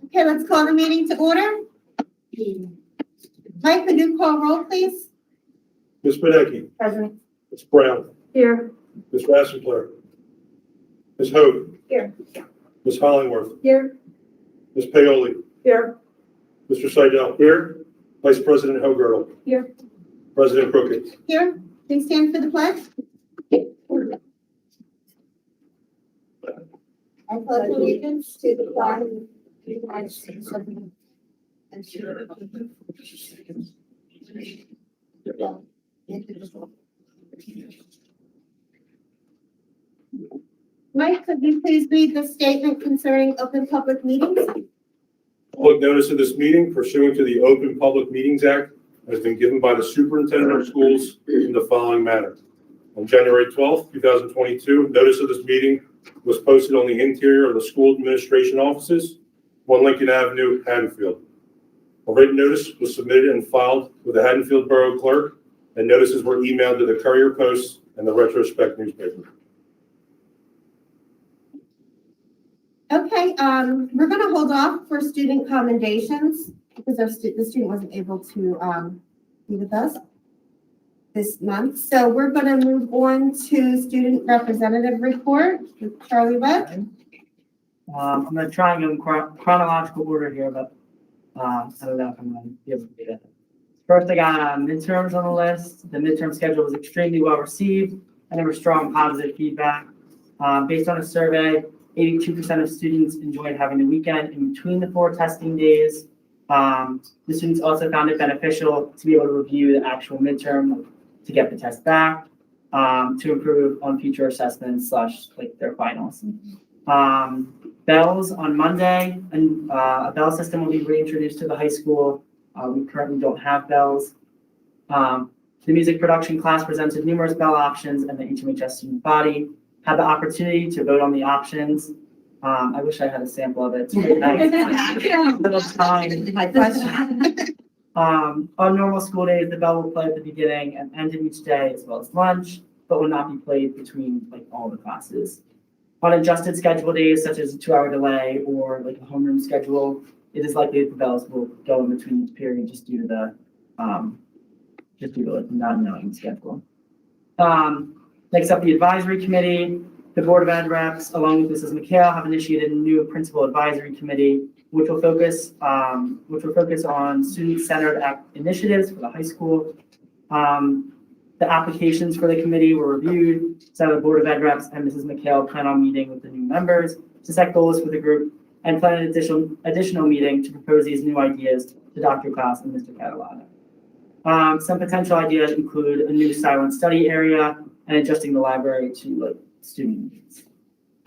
Okay, let's call the meeting to order. Mike, could you call roll, please? Ms. Benecki. Present. Ms. Brown. Here. Ms. Rassempler. Ms. Hope. Here. Ms. Hollingworth. Here. Ms. Paoli. Here. Mr. Seidel. Here. Vice President Hogertle. Here. President Crooked. Here. Please stand for the pledge. I pledge allegiance to the flag of the United States of America and to the republic for which it stands, indivisible. Mike, could you please read the statement concerning open public meetings? Public notice of this meeting pursuant to the Open Public Meetings Act has been given by the Superintendent of Schools in the following manner. On January 12th, 2022, notice of this meeting was posted on the interior of the school administration offices, 1 Lincoln Avenue, Haddonfield. A written notice was submitted and filed with the Haddonfield Borough Clerk, and notices were emailed to the Courier Post and the Retrospect newspaper. Okay, we're going to hold off for student commendations because the student wasn't able to be with us this month. So we're going to move on to student representative report with Charlie Webb. I'm going to try and go in chronological order here, but I don't know if I'm going to be able to do that. First, I got midterms on the list. The midterm schedule was extremely well received, and there was strong positive feedback. Based on a survey, 82% of students enjoyed having the weekend in between the 4 testing days. The students also found it beneficial to be able to review the actual midterm to get the test back, to improve on future assessments / like their finals. Bells on Monday, and a bell system will be reintroduced to the high school. We currently don't have bells. The music production class presented numerous bell options, and the HMHS student body had the opportunity to vote on the options. I wish I had a sample of it. It's really nice. Little time. My question. On normal school days, the bell will play at the beginning and end of each day, as well as lunch, but will not be played between all the classes. On adjusted schedule days, such as a 2-hour delay or a homeroom schedule, it is likely that the bells will go in between each period just due to the not knowing schedule. Next up, the advisory committee. The Board of Ed reps, along with Mrs. McHale, have initiated a new principal advisory committee, which will focus on student-centered initiatives for the high school. The applications for the committee were reviewed, so the Board of Ed reps and Mrs. McHale plan on meeting with the new members to set goals for the group and plan an additional meeting to propose these new ideas to Dr. Klaus and Mr. Catalano. Some potential ideas include a new silent study area and adjusting the library to student needs.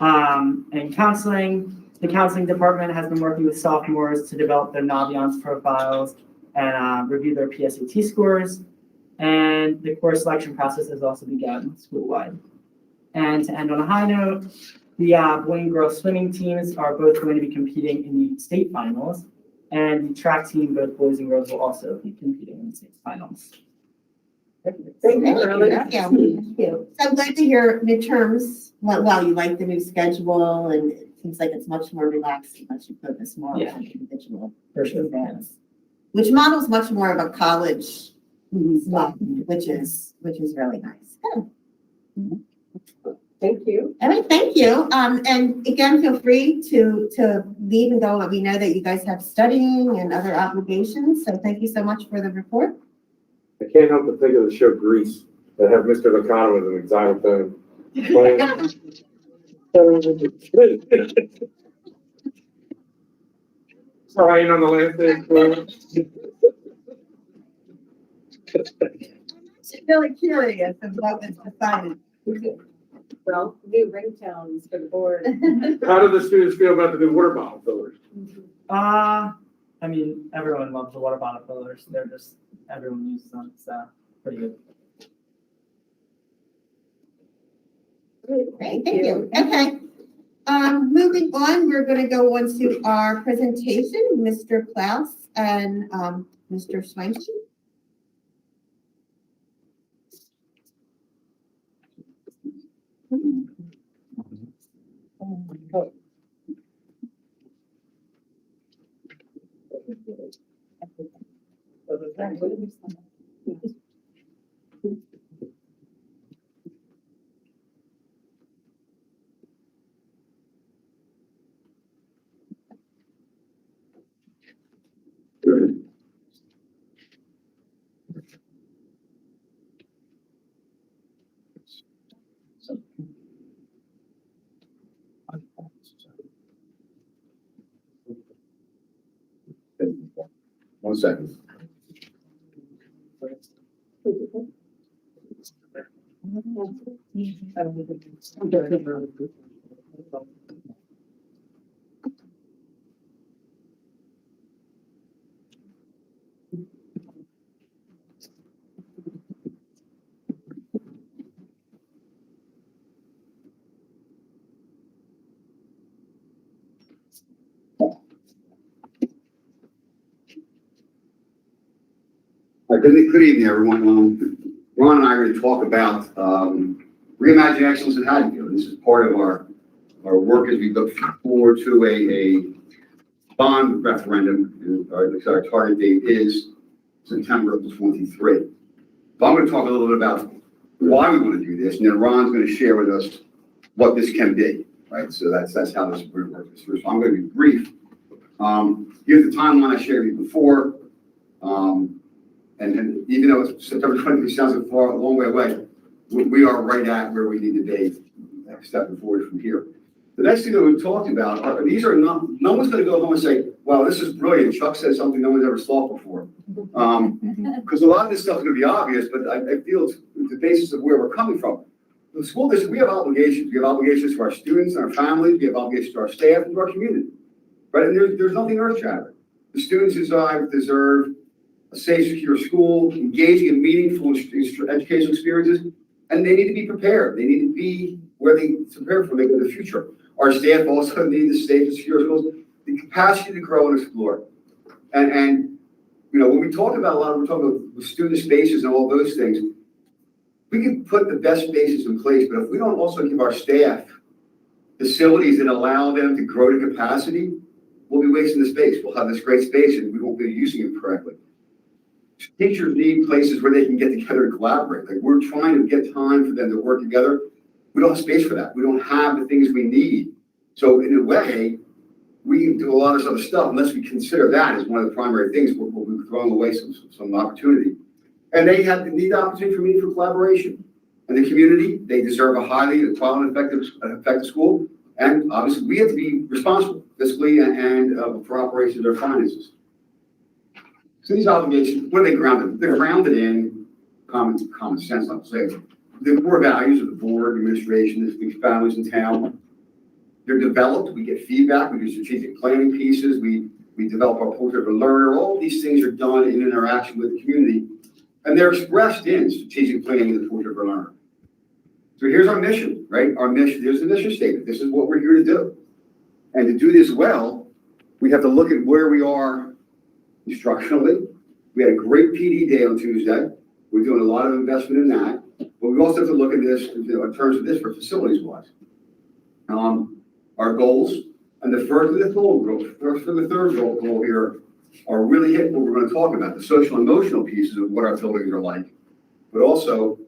And counseling, the counseling department has been working with sophomores to develop their Naviance profiles and review their PSAT scores. And the course selection process has also begun school-wide. And to end on a high note, the boy and girl swimming teams are both going to be competing in the state finals, and the track team, both boys and girls, will also be competing in the state finals. Thank you. So I'm glad to hear midterms. Well, you like the new schedule, and it seems like it's much more relaxed, much you focus more on individual events, which models much more of a college stuff, which is really nice. Good. Thank you. All right, thank you. And again, feel free to leave and go. We know that you guys have studying and other obligations, so thank you so much for the report. I can't help but think of the show Grease that had Mr. Licano as an xylophone playing. Crying on the landing. I'm really curious of what was decided. Well, new ringtones for the board. How do the students feel about the new water bottle fillers? I mean, everyone loves the water bottle fillers. Everyone uses them. It's pretty good. Great, thank you. Okay. Moving on, we're going to go on to our presentation, Mr. Klaus and Mr. Swanson. One second. Good evening, everyone. Ron and I are going to talk about Reimagine Excellence in Haddonfield. This is part of our work as we look forward to a bond referendum. And our target date is September of 23. So I'm going to talk a little bit about why we want to do this, and then Ron's going to share with us what this can be, right? So that's how this works through. So I'm going to be brief. Here's the timeline I shared with you before. And even though it's September 23 sounds a long way away, we are right at where we need to be, stepping forward from here. The next thing that we talked about are these are not, no one's going to go home and say, wow, this is brilliant. Chuck said something no one's ever thought before. Because a lot of this stuff is going to be obvious, but I feel it's the basis of where we're coming from. The school district, we have obligations. We have obligations to our students and our families. We have obligations to our staff and to our community. Right? And there's nothing earth-shattering. The students deserve a safe, secure school, engaging in meaningful educational experiences, and they need to be prepared. They need to be where they prepare for the future. Our staff also need the safe and secure schools, the capacity to grow and explore. And you know, when we talk about we're talking about student spaces and all those things, we can put the best spaces in place, but if we don't also give our staff facilities that allow them to grow to capacity, we'll be wasting the space. We'll have this great space and we won't be using it correctly. Teachers need places where they can get together and collaborate. Like we're trying to get time for them to work together. We don't have space for that. We don't have the things we need. So in a way, we can do a lot of other stuff unless we consider that as one of the primary things. We'll be throwing away some opportunity. And they need the opportunity for meaningful collaboration. And the community, they deserve a highly quality and effective school. And obviously, we have to be responsible fiscally and for operations or finances. So these obligations, what are they grounded? They're grounded in common sense, I'll say. The core values of the board, administration, the families in town. They're developed, we get feedback, we do strategic planning pieces, we develop our portrait of a learner. All these things are done in interaction with the community, and they're expressed in strategic planning of the portrait of a learner. So here's our mission, right? Our mission, here's the mission statement. This is what we're here to do. And to do this well, we have to look at where we are instructionally. We had a great PD day on Tuesday. We're doing a lot of investment in that, but we also have to look at this in terms of this for facilities wise. Our goals and the first and the third goal here are really hitting what we're going to talk about, the social and emotional pieces of what our buildings are like, but also,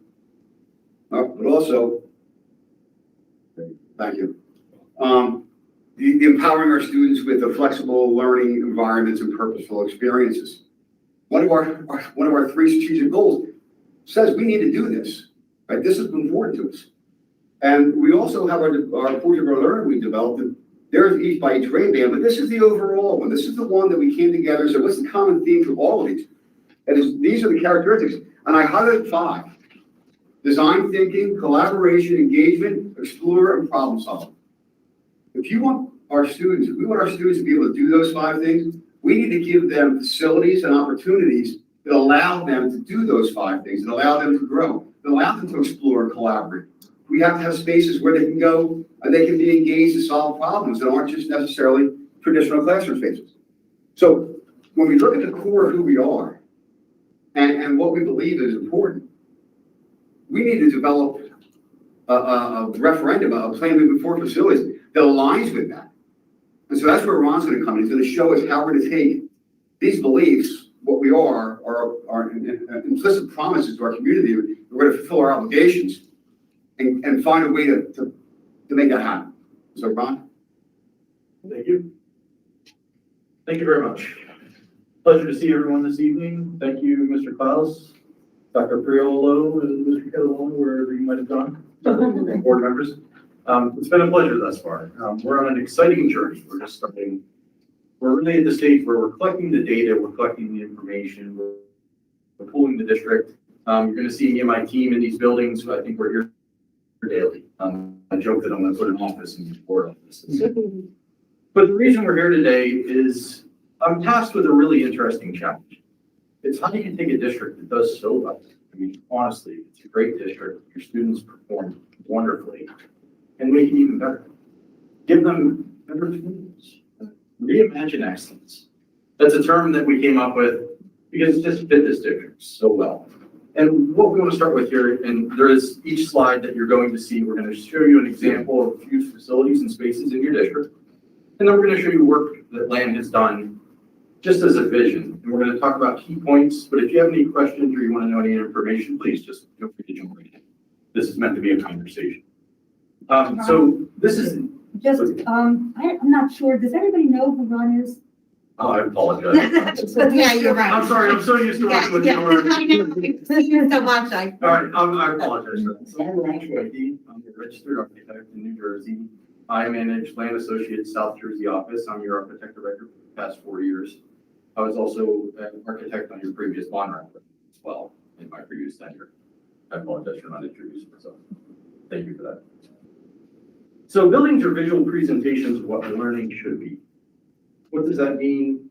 thank you. The empowering our students with the flexible learning environments and purposeful experiences. One of our three strategic goals says we need to do this, right? This is important to us. And we also have our portrait of our learner we developed. There's each by each grade band, but this is the overall one. This is the one that we came together. So what's the common theme for all of these? And these are the characteristics. And I highlighted 5. Design thinking, collaboration, engagement, explore, and problem solving. If we want our students to be able to do those 5 things, we need to give them facilities and opportunities that allow them to do those 5 things, that allow them to grow, that allow them to explore and collaborate. We have to have spaces where they can go and they can be engaged to solve problems that aren't just necessarily traditional classroom spaces. So when we look at the core of who we are and what we believe is important, we need to develop a referendum, a plan moving forward facilities that aligns with that. And so that's where Ron's going to come in. He's going to show us how we're going to take these beliefs, what we are implicit promises to our community. We're going to fulfill our obligations and find a way to make that happen. So, Ron? Thank you. Thank you very much. Pleasure to see everyone this evening. Thank you, Mr. Klaus, Dr. Priolo, and Mr. Catalone, wherever you might have gone, board members. It's been a pleasure thus far. We're on an exciting journey. We're just starting. We're really at the stage where we're collecting the data, we're collecting the information, we're pulling the district. You're going to see me and my team in these buildings. So I think we're here daily. I joke that I'm going to put an office in these board offices. But the reason we're here today is I'm tasked with a really interesting challenge. It's how do you take a district that does so well? I mean, honestly, it's a great district. Your students perform wonderfully and make it even better. Give them better tools. Reimagine excellence. That's a term that we came up with because it just fit this district so well. And what we want to start with here, and there is each slide that you're going to see, we're going to show you an example of a few facilities and spaces in your district. And then we're going to show you work that Land has done just as a vision. And we're going to talk about key points, but if you have any questions or you want to know any information, please just feel free to jump right in. This is meant to be a conversation. So this is... Just, I'm not sure, does everybody know who Ron is? Oh, I apologize. Yeah, you're right. I'm sorry, I'm so used to working with you. Thank you so much. All right, I apologize for that. So I'm Ron Schweike. I'm a registered architect in New Jersey. I manage Land Associates South Jersey office. I'm your architect of record for the past 4 years. I was also an architect on your previous Monroe as well in my previous tenure. I apologize for not introducing myself. Thank you for that. So buildings are visual presentations of what learning should be. What does that mean?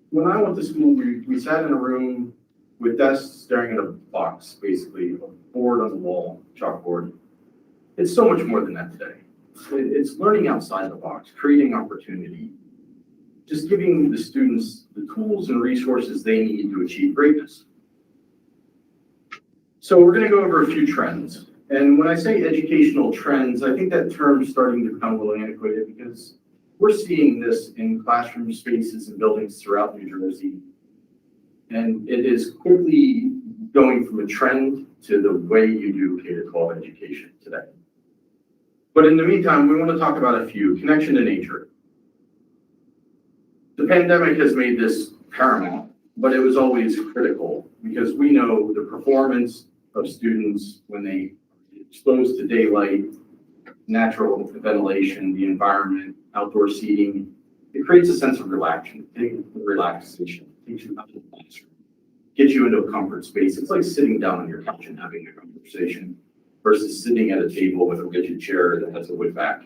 When I went to school, we sat in a room with desks staring at a box, basically, a board on the wall, chalkboard. It's so much more than that today. It's learning outside the box, creating opportunity, just giving the students the tools and resources they need to achieve greatness. So we're going to go over a few trends. And when I say educational trends, I think that term's starting to become a little antiquated because we're seeing this in classroom spaces and buildings throughout New Jersey. And it is quickly going from a trend to the way you do K-12 education today. But in the meantime, we want to talk about a few. Connection to nature. The pandemic has made this paramount, but it was always critical because we know the performance of students when they are exposed to daylight, natural ventilation, the environment, outdoor seating, it creates a sense of relaxation, takes you out of the classroom, gets you into a comfort space. It's like sitting down on your couch and having a conversation versus sitting at a table with a rigid chair that has a wood back.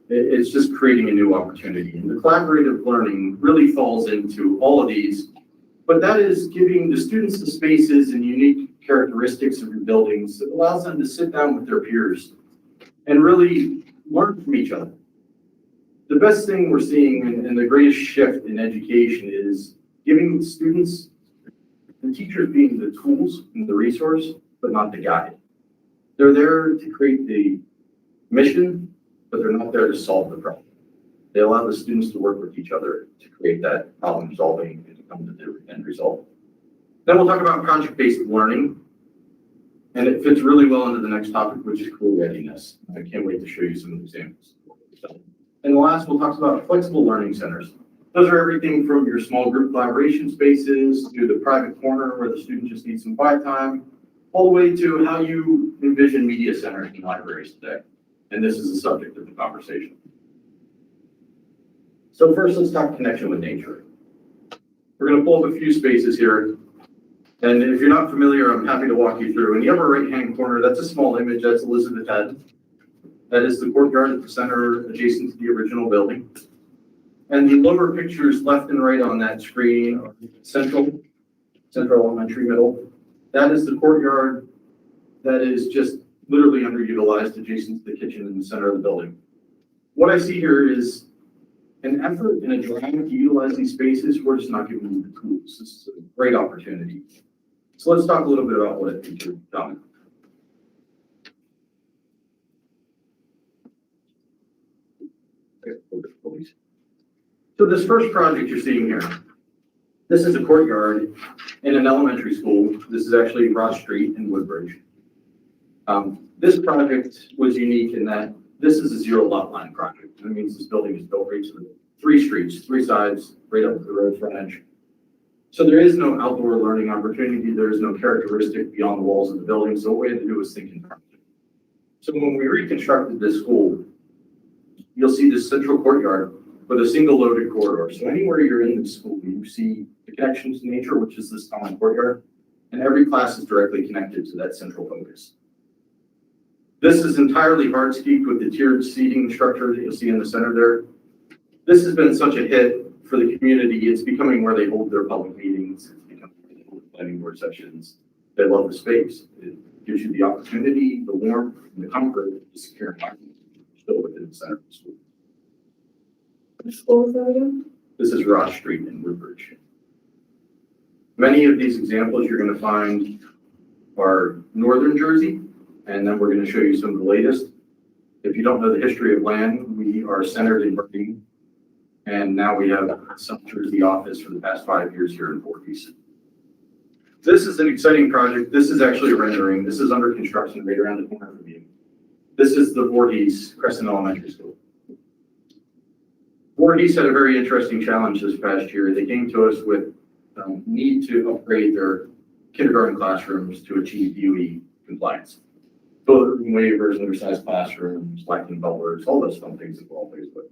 It's just creating a new opportunity. And the collaborative learning really falls into all of these, but that is giving the students the spaces and unique characteristics of your buildings that allows them to sit down with their peers and really learn from each other. The best thing we're seeing and the greatest shift in education is giving students, the teachers being the tools and the resource, but not the guide. They're there to create the mission, but they're not there to solve the problem. They allow the students to work with each other to create that problem solving and to come to the end result. Then we'll talk about project-based learning, and it fits really well into the next topic, which is career readiness. I can't wait to show you some examples. And the last, we'll talk about flexible learning centers. Those are everything from your small group collaboration spaces to the private corner where the student just needs some quiet time, all the way to how you envision media centers and libraries today. And this is the subject of the conversation. So first, let's talk connection with nature. We're going to pull up a few spaces here. And if you're not familiar, I'm happy to walk you through. In the upper right-hand corner, that's a small image. That's Elizabeth Head. That is the courtyard at the center adjacent to the original building. And the lower pictures left and right on that screen are Central Elementary Middle. That is the courtyard that is just literally underutilized adjacent to the kitchen in the center of the building. What I see here is an effort and a drive to utilize these spaces. We're just not giving them the tools. This is a great opportunity. So let's talk a little bit about what it featured done. So this first project you're seeing here, This is a courtyard in an elementary school. This is actually Ross Street in Woodbridge. This project was unique in that this is a zero lot line project. That means this building is built right to the 3 streets, 3 sides, right up to the road frontage. So there is no outdoor learning opportunity. There is no characteristic beyond the walls of the building. So what we had to do was think in front. So when we reconstructed this school, you'll see this central courtyard with a single loaded corridor. So anywhere you're in this school, you see the connection to nature, which is this common courtyard, and every class is directly connected to that central focus. This is entirely hardscaped with the tiered seating structure that you'll see in the center there. This has been such a hit for the community. It's becoming where they hold their public meetings. It's becoming where they hold planning board sessions. They love the space. It gives you the opportunity, the warmth, and the comfort of the secure environment still within the center of the school. Which school is that again? This is Ross Street in Woodbridge. Many of these examples you're going to find are Northern Jersey, and then we're going to show you some of the latest. If you don't know the history of land, we are centered in Bergen, and now we have a South Jersey office for the past 5 years here in Vortice. This is an exciting project. This is actually a rendering. This is under construction right around the corner from you. This is the Vortice Crescent Elementary School. Vortice had a very interesting challenge this past year. They came to us with need to upgrade their kindergarten classrooms to achieve BOE compliance. Toilet room waivers, undersized classrooms, lacking bubblers, all those fun things that we're all faced with.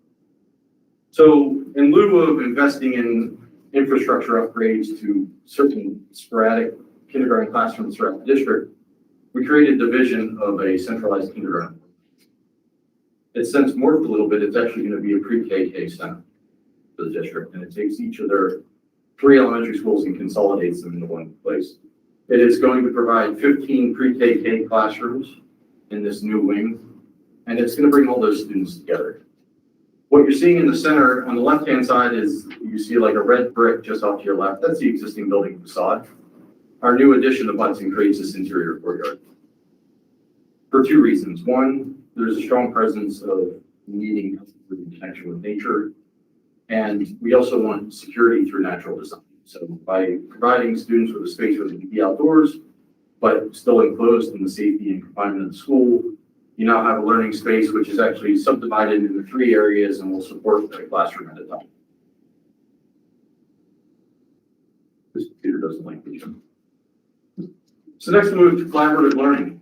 So in lieu of investing in infrastructure upgrades to certain sporadic kindergarten classrooms throughout the district, we created the vision of a centralized kindergarten. It's since morphed a little bit. It's actually going to be a pre-K center for the district, and it takes each of their 3 elementary schools and consolidates them into one place. It is going to provide 15 pre-K classrooms in this new wing, and it's going to bring all those students together. What you're seeing in the center on the left-hand side is you see like a red brick just off to your left. That's the existing building facade. Our new addition abuts and creates this interior courtyard for 2 reasons. One, there's a strong presence of needing connection with nature, and we also want security through natural design. So by providing students with a space where they can be outdoors, but still enclosed in the safety and confinement of the school, you now have a learning space which is actually subdivided into 3 areas and will support a classroom at a time. This computer doesn't like the gym. So next we'll move to collaborative learning.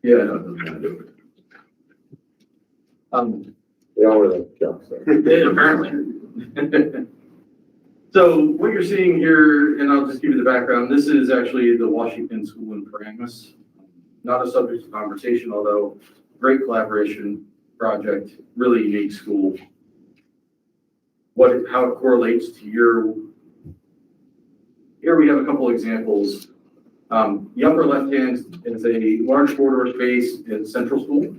Yeah, no, it doesn't want to do it. They all were like jocks. Yeah, apparently. So what you're seeing here, and I'll just give you the background, this is actually the Washington School in Paramus. Not a subject of conversation, although great collaboration project, really unique school. How it correlates to here we have a couple examples. The upper left-hand is a large corridor space in Central School.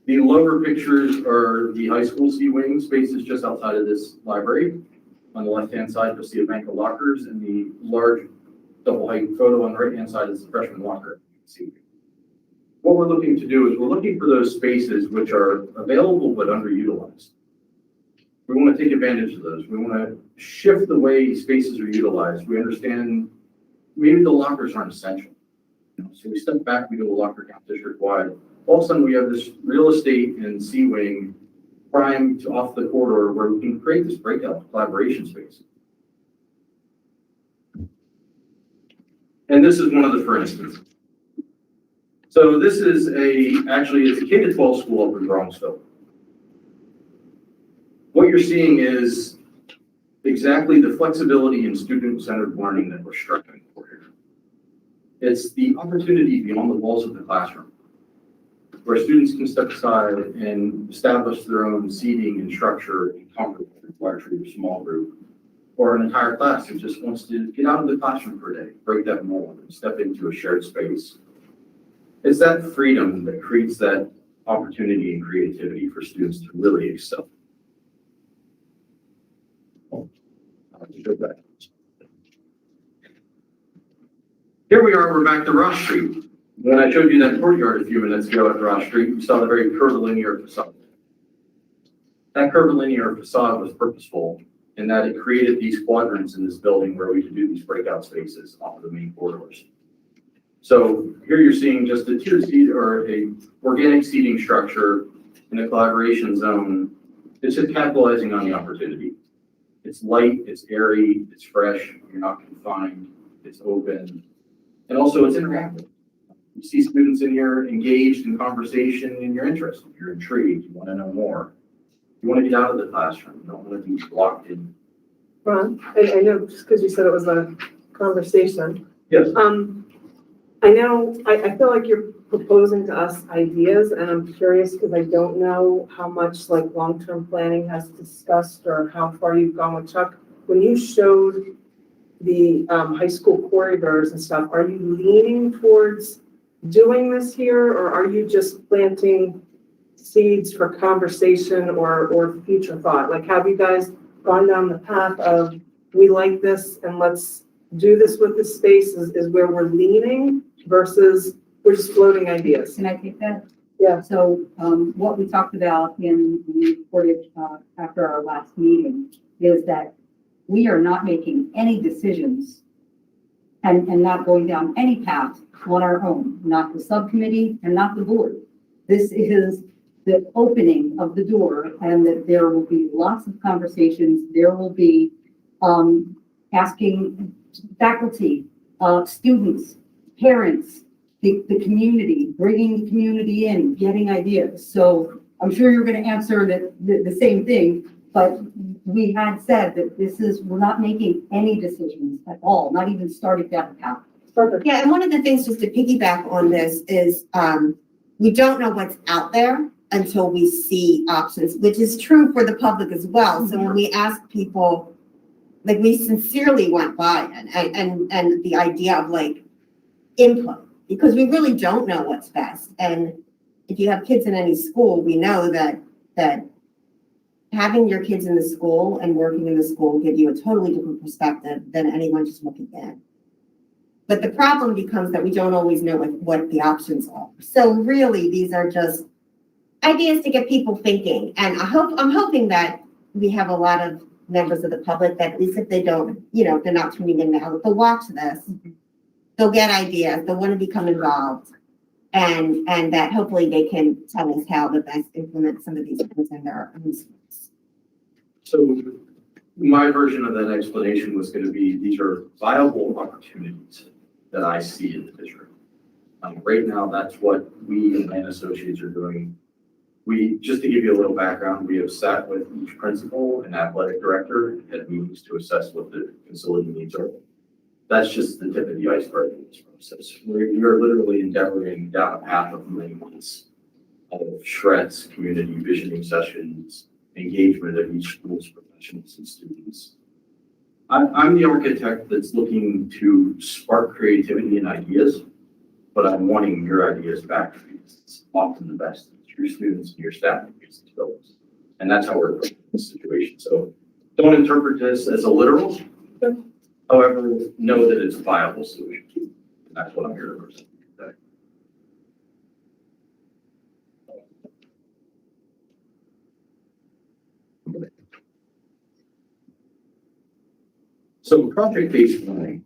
The lower pictures are the high school C wing spaces just outside of this library. On the left-hand side, you'll see a bank of lockers, and the large double height photo on the right-hand side is the freshman locker. What we're looking to do is we're looking for those spaces which are available but underutilized. We want to take advantage of those. We want to shift the way spaces are utilized. We understand maybe the lockers aren't essential. So we step back, we do a locker count district-wide. All of a sudden, we have this real estate in C wing primed off the corridor where we can create this breakout collaboration space. And this is one of the, for instance. So this is actually it's a K-12 school up in Bronxville. What you're seeing is exactly the flexibility and student-centered learning that we're striving for here. It's the opportunity beyond the walls of the classroom, where students can step aside and establish their own seating and structure and comfort with a large group, small group, or an entire class who just wants to get out of the classroom for a day, break that mold, and step into a shared space. It's that freedom that creates that opportunity and creativity for students to really excel. Here we are, we're back to Ross Street. When I showed you that courtyard a few minutes ago at Ross Street, you saw the very curvilinear facade. That curvilinear facade was purposeful in that it created these quadrants in this building where we could do these breakout spaces off of the main corridors. So here you're seeing just a tiered seat or a organic seating structure in a collaboration zone. It's just capitalizing on the opportunity. It's light, it's airy, it's fresh, you're not confined, it's open, and also it's interactive. You see students in here engaged in conversation and you're interested, you're intrigued, you want to know more. You want to get out of the classroom, you don't want to be locked in. Ron, I know, just because you said it was a conversation. Yes. I know, I feel like you're proposing to us ideas, and I'm curious because I don't know how much like long-term planning has discussed or how far you've gone with Chuck. When you showed the high school corridors and stuff, are you leaning towards doing this here, or are you just planting seeds for conversation or future thought? Like, have you guys gone down the path of, we like this and let's do this with this space is where we're leaning versus we're just floating ideas? Can I take that? Yeah. So, what we talked about in the Vortice, after our last meeting is that we are not making any decisions and not going down any path on our own, not the subcommittee and not the board. This is the opening of the door, and that there will be lots of conversations. There will be asking faculty, students, parents, the community, bringing the community in, getting ideas. So I'm sure you're going to answer the same thing, but we had said that we're not making any decisions at all, not even starting down the path. Perfect. Yeah, and one of the things just to piggyback on this is we don't know what's out there until we see options, which is true for the public as well. So when we ask people, like, we sincerely want buy-in and the idea of like input, because we really don't know what's best. And if you have kids in any school, we know that having your kids in the school and working in the school give you a totally different perspective than anyone just looking in. But the problem becomes that we don't always know what the options are. So really, these are just ideas to get people thinking. And I'm hoping that we have a lot of members of the public that, at least if they don't, if they're not tuning in now, they'll watch this, they'll get ideas, they'll want to become involved. And that hopefully they can tell us how to best implement some of these things in their own schools. So my version of that explanation was going to be, these are viable opportunities that I see in the district. Right now, that's what we and associates are doing. Just to give you a little background, we have sat with each principal and athletic director at meetings to assess what the facility needs are. That's just the tip of the iceberg in this process. We are literally endeavoring down a path of many months of shreds, community visioning sessions, engagement of each school's professionals and students. I'm the architect that's looking to spark creativity and ideas, but I'm wanting your ideas back because it's often the best. Your students and your staff use these buildings. And that's how we're approaching this situation. So don't interpret this as a literal. However, know that it's a viable solution. And that's what I'm here to present today. So project-based learning.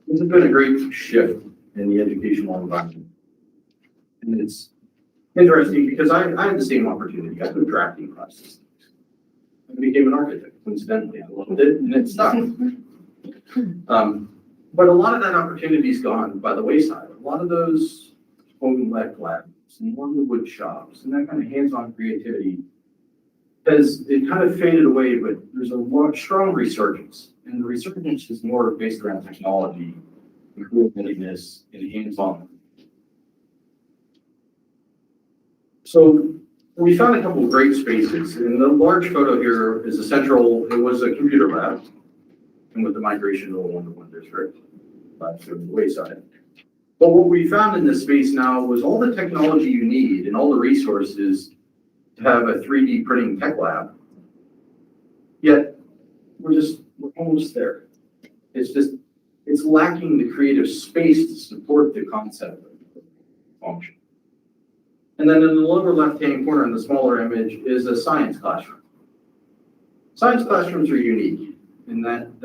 This has been a great shift in the educational environment. And it's interesting because I had the same opportunity. I took drafting classes. I became an architect, coincidentally. I loved it, and it stuck. But a lot of that opportunity's gone by the wayside. A lot of those home-led labs and more of the wood shops and that kind of hands-on creativity it kind of faded away, but there's a strong resurgence. And the resurgence is more based around technology, inclusiveness, and hands-on. So we found a couple of great spaces, and the large photo here is it was a computer lab, and with the migration to a one-to-one district, that's the wayside. But what we found in this space now was all the technology you need and all the resources to have a 3D printing tech lab. Yet we're almost there. It's lacking the creative space to support the concept of function. And then in the lower left-hand corner in the smaller image is a science classroom. Science classrooms are unique in that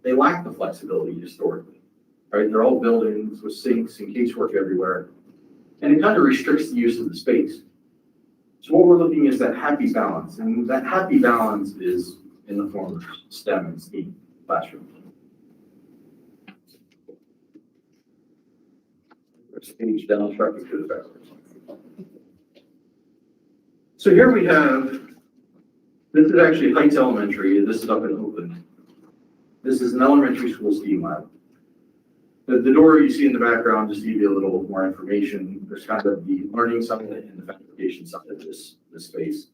they lack the flexibility historically, right? They're all buildings with sinks and casework everywhere, and it kind of restricts the use of the space. So what we're looking is that happy balance, and that happy balance is in the form of STEM and STEAM classrooms. Page down, traffic to the backwards. So here we have, this is actually Heights Elementary, this is up in Oakland. This is an elementary school STEAM lab. The door you see in the background, just to give you a little more information, there's kind of the learning side and the fabrication side of this space.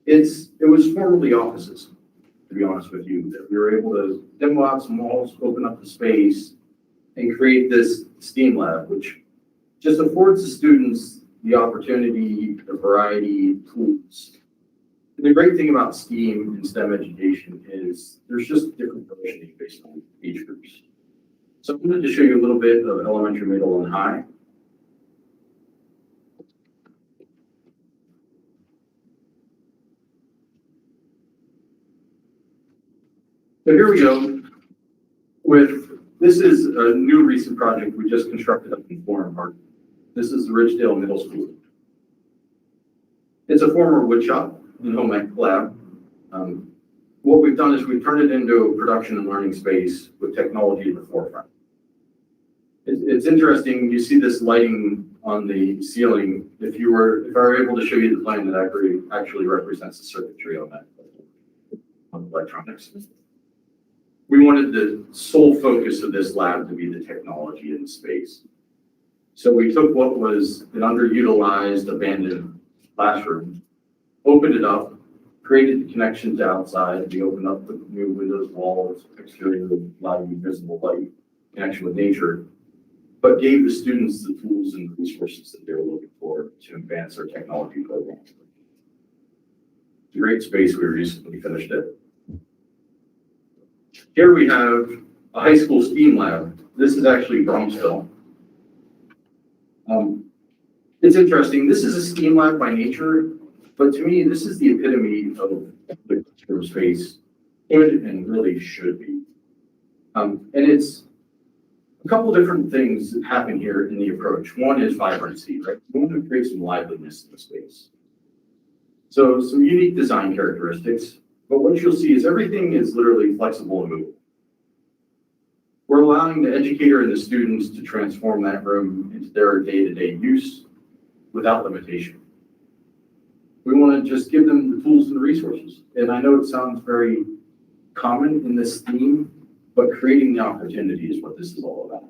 It was formerly offices, to be honest with you, that we were able to demo out some walls, open up the space, and create this STEAM lab, which just affords the students the opportunity, the variety, tools. And the great thing about STEAM and STEM education is there's just different provisioning based on age groups. So I'm going to show you a little bit of elementary, middle, and high. So here we go this is a new recent project we just constructed up in Florham Park. This is the Ridgedale Middle School. It's a former wood shop and home ec lab. What we've done is we've turned it into a production and learning space with technology at the forefront. It's interesting, you see this lighting on the ceiling. If I were able to show you the plan that actually represents the circuitry on that, on electronics. We wanted the sole focus of this lab to be the technology in space. So we took what was an underutilized, abandoned classroom, opened it up, created the connections outside. We opened up the new windows, walls, exterior, allowing visible light, connection with nature, but gave the students the tools and resources that they were looking for to advance their technology program. It's a great space. We recently finished it. Here we have a high school STEAM lab. This is actually Bromsville. It's interesting. This is a STEAM lab by nature, but to me, this is the epitome of the classroom space could and really should be. And it's a couple different things that happen here in the approach. One is vibrancy, right? We want to create some liveliness in the space. So some unique design characteristics, but what you'll see is everything is literally flexible and movable. We're allowing the educator and the students to transform that room into their day-to-day use without limitation. We want to just give them the tools and the resources. And I know it sounds very common in this theme, but creating the opportunity is what this is all about.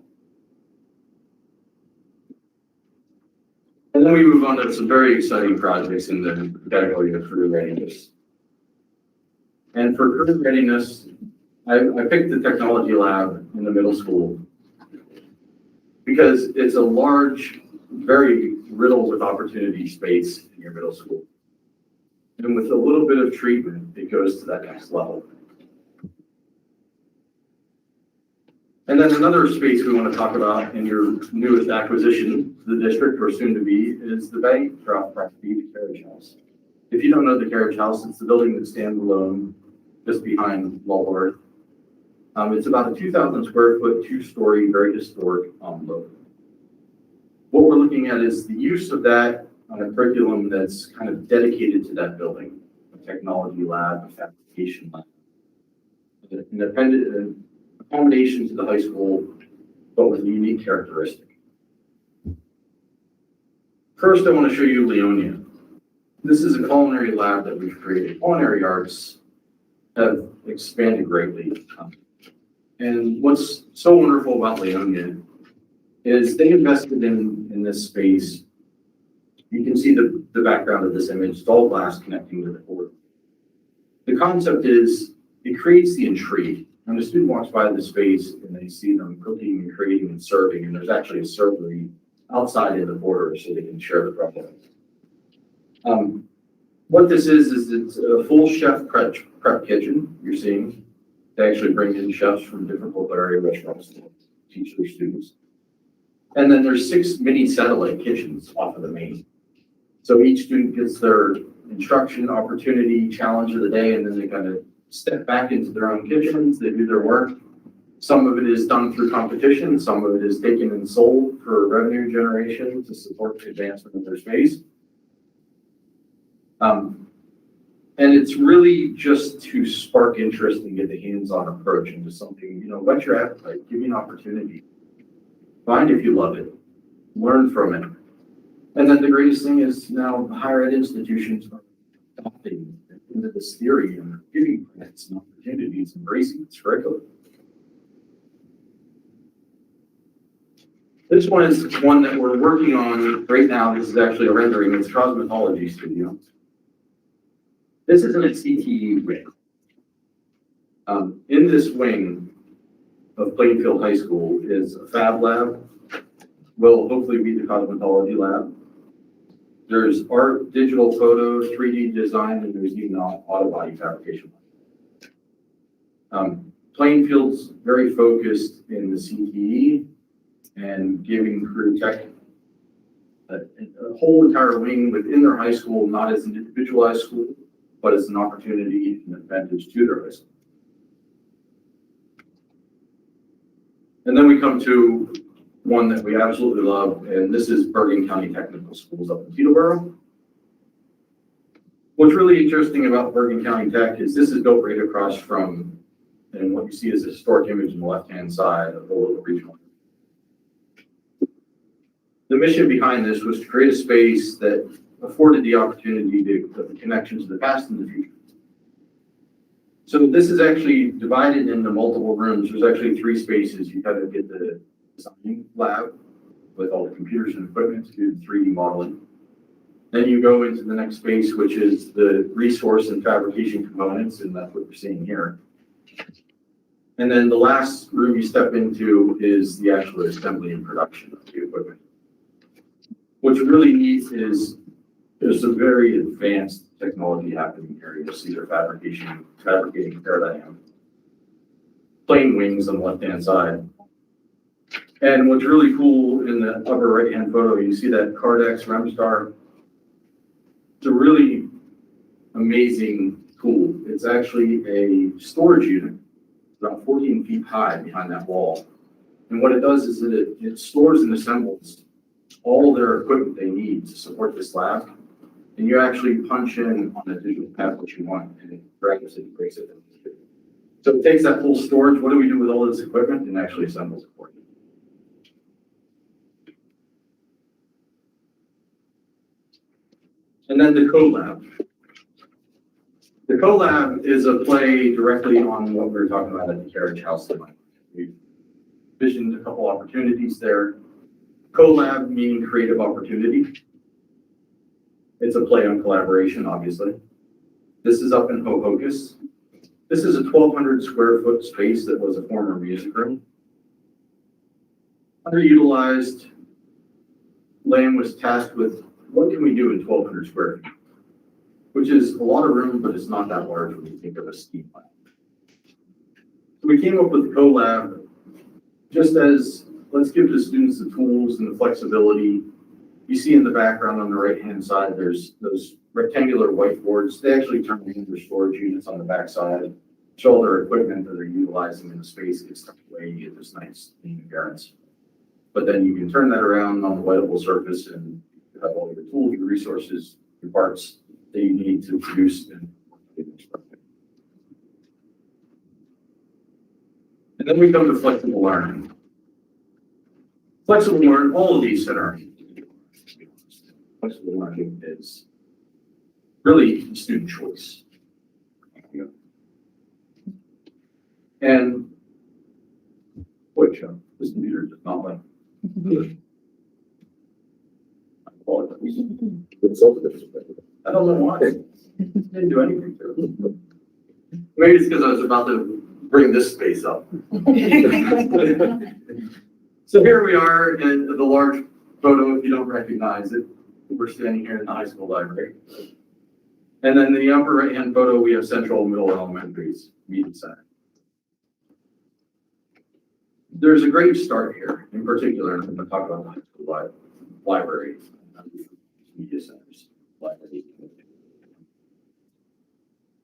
And then we move on to some very exciting projects in the category of career readiness. And for career readiness, I picked the technology lab in the middle school because it's a large, very riddled with opportunity space in your middle school. And with a little bit of treatment, it goes to that next level. And then another space we want to talk about in your newest acquisition, the district or soon to be, is the bank drop property, the Carriage House. If you don't know the Carriage House, it's the building that stands alone just behind Walworth. It's about a 2,000 square foot, 2-story, very historic envelope. What we're looking at is the use of that on a curriculum that's kind of dedicated to that building, a technology lab, a fabrication lab, an independent accommodation to the high school, but with a unique characteristic. First, I want to show you Leonia. This is a culinary lab that we've created. Culinary arts have expanded greatly. And what's so wonderful about Leonia is they invested in this space. You can see the background of this image. It's all glass connecting to the board. The concept is it creates the intrigue. When a student walks by the space and they see them cooking and creating and serving, and there's actually a servery outside in the border so they can share the product. What this is it's a full chef prep kitchen you're seeing. They actually bring in chefs from different local area restaurants to teach their students. And then there's 6 mini satellite kitchens off of the main. So each student gets their instruction, opportunity, challenge of the day, and then they kind of step back into their own kitchens, they do their work. Some of it is done through competition, some of it is taken and sold for revenue generation to support the advancement of their space. And it's really just to spark interest and get the hands-on approach into something, whet your appetite, give you an opportunity. Find if you love it, learn from it. And then the greatest thing is now higher ed institutions are adopting into this theory and giving grants and opportunities, embracing its curriculum. This one is one that we're working on right now. This is actually a rendering. It's Cosmetology Studio. This is in a CTE wing. In this wing of Plainfield High School is a fab lab. Will hopefully be the cosmetology lab. There's art, digital photos, 3D design, and there's even auto body fabrication. Plainfield's very focused in the CTE and giving career tech a whole entire wing within their high school, not as an individualized school, but as an opportunity and advantage to their high school. And then we come to one that we absolutely love, and this is Bergen County Technical Schools up in Teterboro. What's really interesting about Bergen County Tech is this is built right across from, and what you see is a historic image on the left-hand side of the local regional. The mission behind this was to create a space that afforded the opportunity to the connection to the past and the future. So this is actually divided into multiple rooms. There's actually 3 spaces. You kind of get the design lab with all the computers and equipment to do the 3D modeling. Then you go into the next space, which is the resource and fabrication components, and that's what you're seeing here. And then the last room you step into is the actual assembly and production of the equipment. What's really neat is there's some very advanced technology happening here. You'll see their fabricating paradigm. Plain wings on the left-hand side. And what's really cool in the upper right-hand photo, you see that Cardex Remstar. It's a really amazing tool. It's actually a storage unit, about 14 feet high behind that wall. And what it does is that it stores and assembles all their equipment they need to support this lab. And you actually punch in on a digital pad what you want, and it grabs it and breaks it. So it takes that full storage. What do we do with all this equipment? And actually assembles it for you. And then the co-lab. The co-lab is a play directly on what we were talking about at the carriage house tonight. We've visioned a couple opportunities there. Co-lab meaning creative opportunity. It's a play on collaboration, obviously. This is up in Hohokus. This is a 1,200 square foot space that was a former music room. Underutilized. Lamb was tasked with what can we do in 1,200 square feet, which is a lot of room, but it's not that large when you think of a ski plant. So we came up with the co-lab just as let's give the students the tools and the flexibility. You see in the background on the right-hand side, there's those rectangular whiteboards. They actually turn into storage units on the backside. Show all their equipment that they're utilizing in the space gets tucked away. You get this nice clean appearance. But then you can turn that around on the wettable surface and you have all your tools, your resources, your parts that you need to produce and then we come to flexible learning. Flexible learning, all of these scenarios. Flexible learning is really student choice. And which this computer does not like. I apologize. I don't know why. Didn't do anything to it. Maybe it's because I was about to bring this space up. So here we are in the large photo, if you don't recognize it. We're standing here in the high school library. And then in the upper right-hand photo, we have Central Middle Elementary's meeting center. There's a great start here, in particular, I'm going to talk about the high school library, media centers, library.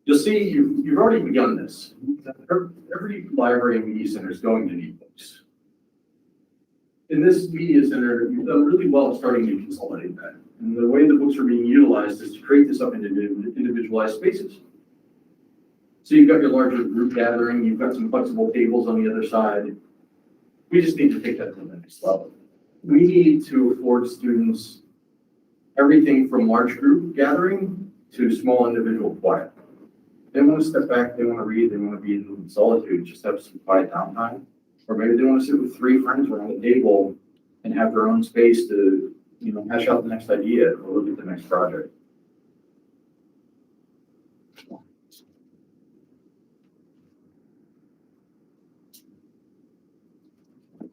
You'll see you've already begun this. Every library and media center is going to need books. In this media center, you've done really well starting to consolidate that. And the way the books are being utilized is to create this up into individualized spaces. So you've got your larger group gathering, you've got some flexible tables on the other side. We just need to take that to the next level. We need to afford students everything from large group gathering to small individual quiet. They want to step back, they want to read, they want to be in solitude, just have some quiet downtime. Or maybe they want to sit with 3 friends around a table and have their own space to, hash out the next idea or look at the next project.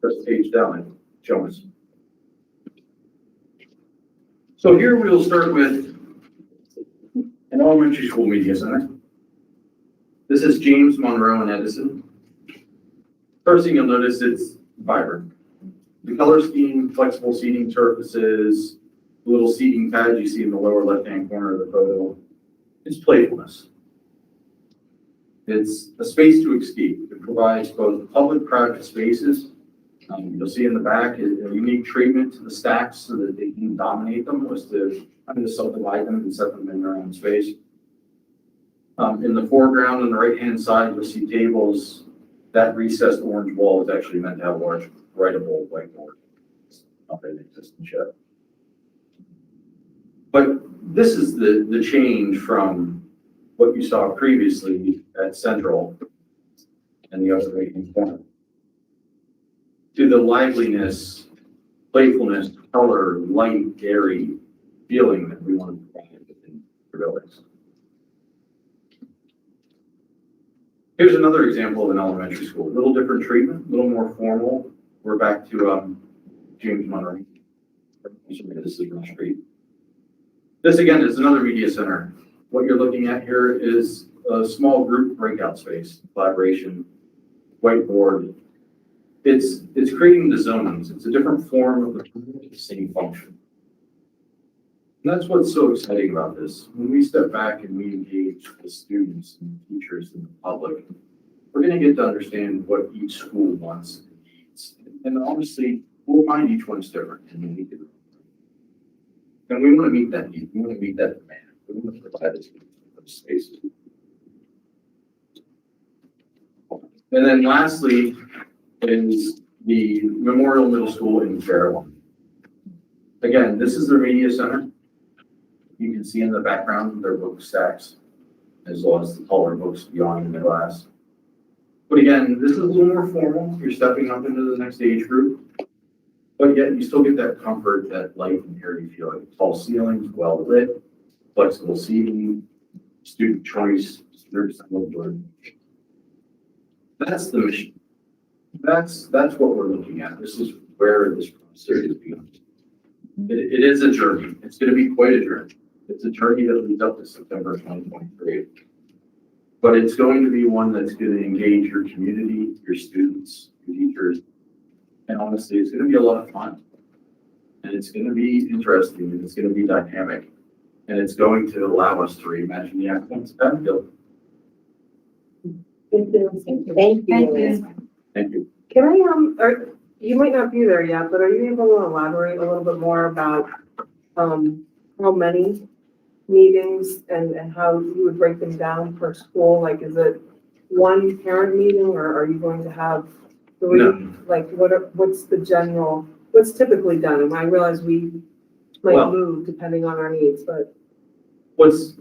Press the page down and show us. So here we'll start with an elementary school media center. This is James, Monroe, and Edison. First thing you'll notice, it's vibrant. The color scheme, flexible seating surfaces, the little seating pads you see in the lower left-hand corner of the photo, it's playfulness. It's a space to escape. It provides both public-private spaces. You'll see in the back a unique treatment to the stacks so that they can dominate them, was to subdivide them and set them in their own space. In the foreground on the right-hand side, you'll see tables. That recessed orange wall is actually meant to have a large writable whiteboard. Not that it exists yet. But this is the change from what you saw previously at Central and the other right-hand corner to the liveliness, playfulness, color, light, airy feeling that we want to provide within the buildings. Here's another example of an elementary school. A little different treatment, a little more formal. We're back to James Monroe. This is Rush Street. This again is another media center. What you're looking at here is a small group breakout space, collaboration, whiteboard. It's creating the zones. It's a different form of the same function. And that's what's so exciting about this. When we step back and we engage with students and teachers and the public, we're going to get to understand what each school wants and needs. And obviously, we'll find each one's different and unique. And we want to meet that need. We want to meet that demand. We want to provide those spaces. And then lastly is the Memorial Middle School in Fairlawn. Again, this is their media center. You can see in the background their book stacks, as well as the taller books beyond the glass. But again, this is a little more formal. You're stepping up into the next age group. But yet you still get that comfort, that light and airy feeling. Tall ceilings, well lit, flexible seating, student choice, that's the mission. That's what we're looking at. This is where this series begins. It is a journey. It's going to be quite a journey. It's a journey that leads up to September 2023. But it's going to be one that's going to engage your community, your students, your teachers. And honestly, it's going to be a lot of fun. And it's going to be interesting, and it's going to be dynamic. And it's going to allow us to reimagine the excellence of Haddonfield. Thank you. Thank you. Thank you. Can I, you might not be there yet, but are you able to elaborate a little bit more about, how many meetings and how you would break them down per school? Like, is it one parent meeting, or are you going to have 3? No. Like, what's typically done? And I realize we might Well, move depending on our needs, but. There's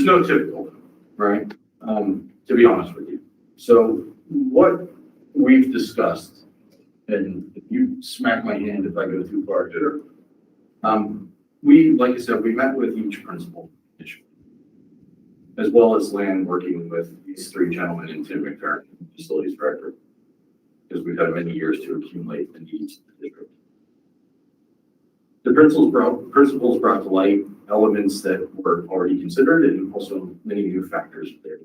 no typical, right? To be honest with you. So what we've discussed, and you smack my hand if I go too far, Jitter. Like I said, we met with each principal, as well as Lan working with these 3 gentlemen and Tim McFerrin, facilities director, because we've had many years to accumulate the needs of the district. The principals brought to light elements that were already considered and also many new factors there.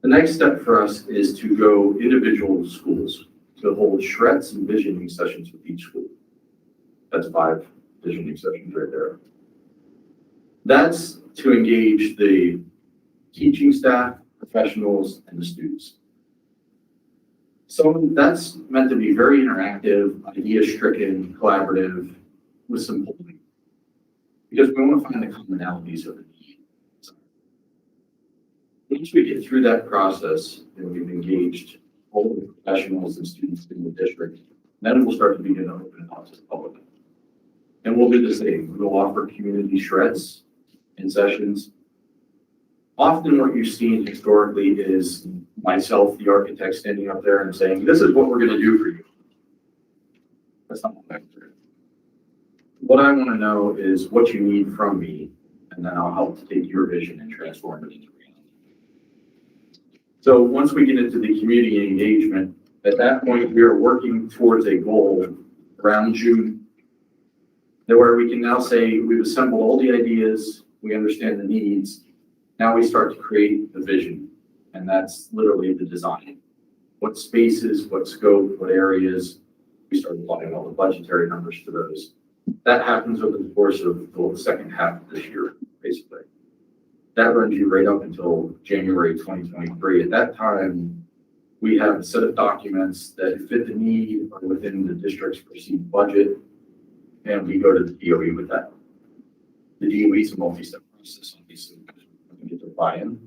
The next step for us is to go individual schools to hold shreds and visioning sessions with each school. That's 5 visioning sessions right there. That's to engage the teaching staff, professionals, and the students. So that's meant to be very interactive, idea-stricken, collaborative, with some polling. Because we want to find the commonalities of the need. Once we get through that process and we've engaged all the professionals and students in the district, then we'll start to begin to open it up to the public. And we'll do the same. We'll offer community shreds in sessions. Often what you've seen historically is myself, the architect, standing up there and saying, this is what we're going to do for you. That's not what I'm doing. What I want to know is what you need from me, and then I'll help to take your vision and transform it into reality. So once we get into the community engagement, at that point, we are working towards a goal around June, where we can now say we've assembled all the ideas, we understand the needs. Now we start to create the vision, and that's literally the design. What spaces, what scope, what areas, we start applying all the budgetary numbers to those. That happens over the course of the second half of this year, basically. That runs you right up until January 2023. At that time, we have a set of documents that fit the need or within the district's perceived budget, and we go to the DOE with that. The DOE is a multi-step process on these things. We get their buy-in.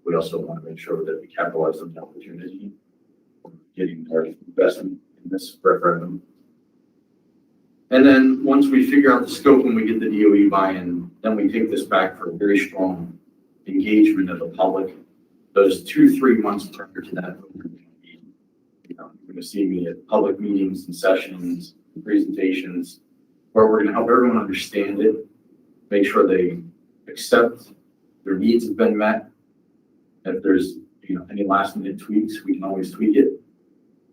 We also want to make sure that we capitalize on the opportunity for getting our investment in this referendum. And then once we figure out the scope and we get the DOE buy-in, then we take this back for a very strong engagement of the public. Those 2-3 months prior to that, you're going to see me at public meetings and sessions, and presentations, where we're going to help everyone understand it, make sure they accept their needs have been met. If there's any last minute tweaks, we can always tweak it.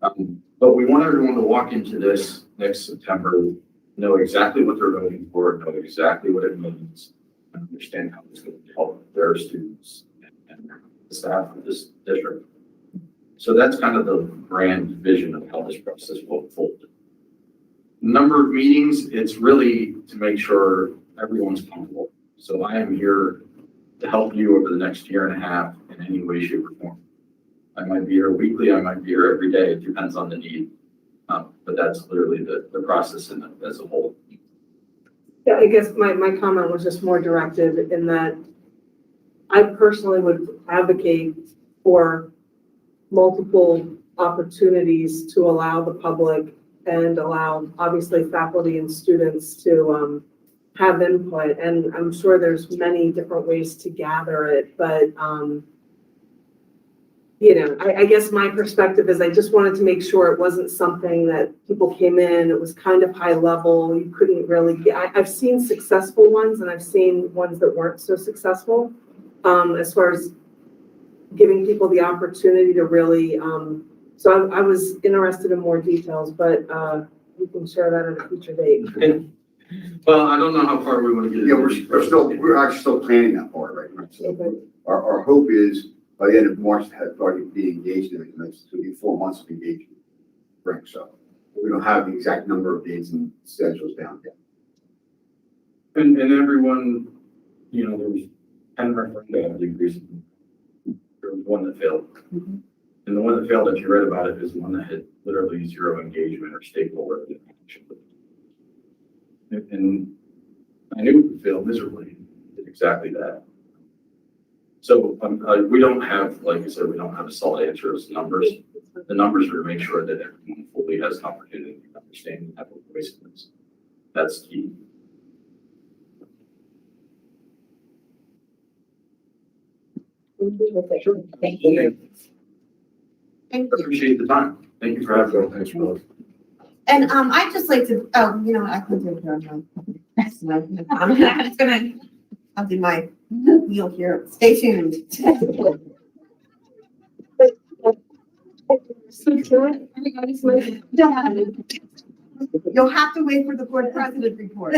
But we want everyone to walk into this next September, know exactly what they're voting for, know exactly what it means, and understand how it's going to help their students and the staff of this district. So that's kind of the grand vision of how this process will unfold. Number of meetings, it's really to make sure everyone's comfortable. So I am here to help you over the next year and a half in any way, shape, or form. I might be here weekly, I might be here every day, it depends on the need. But that's literally the process as a whole. Yeah, I guess my comment was just more directed in that I personally would advocate for multiple opportunities to allow the public and allow obviously faculty and students to have input. And I'm sure there's many different ways to gather it, but I guess my perspective is I just wanted to make sure it wasn't something that people came in, it was kind of high level, you couldn't really get, I've seen successful ones and I've seen ones that weren't so successful, as far as giving people the opportunity to really, so I was interested in more details, but we can share that at a future date. Well, I don't know how far we want to get. Yeah, we're actually still planning that part right now. So Okay. our hope is by the end of March to have already be engaged in it. It's going to be 4 months of engagement. Right. So we don't have the exact number of dates and schedules down yet. And everyone, there was 10 referenda increase. There was one that failed. Mhm. And the one that failed that you read about it is the one that had literally zero engagement or stakeholder interaction. And I knew it would fail miserably. It did exactly that. So we don't have, like I said, we don't have a solid answer as numbers. The numbers are to make sure that everyone fully has an opportunity to understand and have a voice in this. That's key. Sure. Thank you. Appreciate the time. Thank you for having me. Thanks, Bill. And I'd just like to, I can do it. I'm just gonna, I'll do my wheel here. Stay tuned. You'll have to wait for the board president report.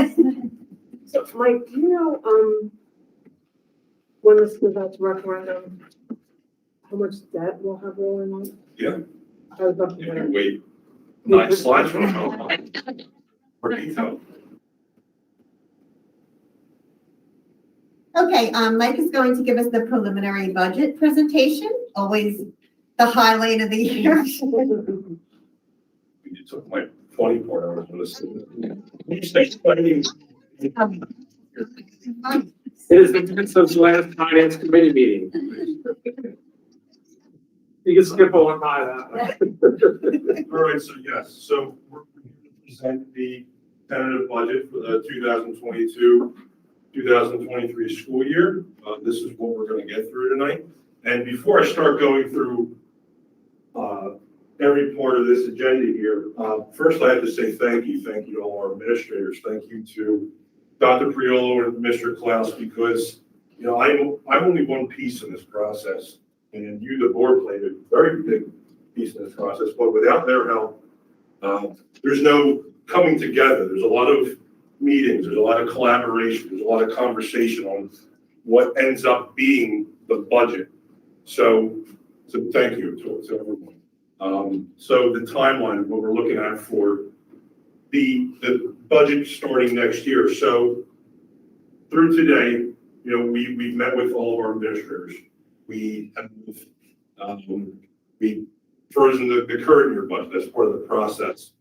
So Mike, do you know, when this goes out to referendum, how much debt we'll have rolling on? Yeah. I was up If there. you wait 9 slides from now. More detail. Okay, Mike is going to give us the preliminary budget presentation, always the highlight of the year. You took my 24 hours on this. It is the minutes of the last finance committee meeting. You can skip over by that. All right, so yes, so we're here to present the tentative budget for the 2022-2023 school year. This is what we're going to get through tonight. And before I start going through every part of this agenda here, first I have to say thank you to all our administrators. Thank you to Dr. Priolo and Mr. Klaus, because I'm only one piece in this process, and you, the board, played a very big piece in this process. But without their help, there's no coming together. There's a lot of meetings, there's a lot of collaboration, there's a lot of conversation on what ends up being the budget. So thank you to everyone. So the timeline, what we're looking at for the budget starting next year. So through today, we've met with all of our administrators. We have frozen the current year budget. That's part of the process.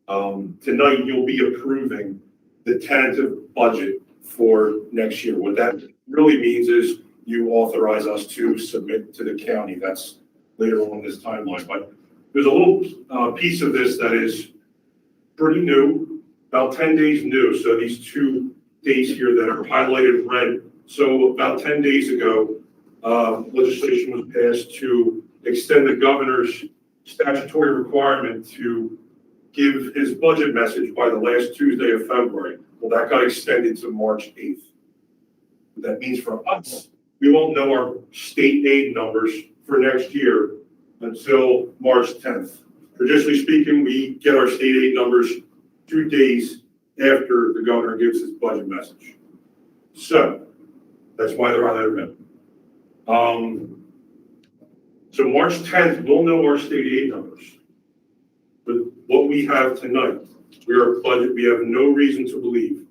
Tonight, you'll be approving the tentative budget for next year. What that really means is you authorize us to submit to the county. That's later on this timeline. But there's a little piece of this that is pretty new, about 10 days new. So these 2 days here that are highlighted red. So about 10 days ago, legislation was passed to extend the governor's statutory requirement to give his budget message by the last Tuesday of February. Well, that got extended to March 8th. What that means for us, we won't know our state aid numbers for next year until March 10th. Traditionally speaking, we get our state aid numbers 2 days after the governor gives his budget message. So that's why they're highlighted red. So March 10th, we'll know our state aid numbers. But what we have tonight, we have no reason to believe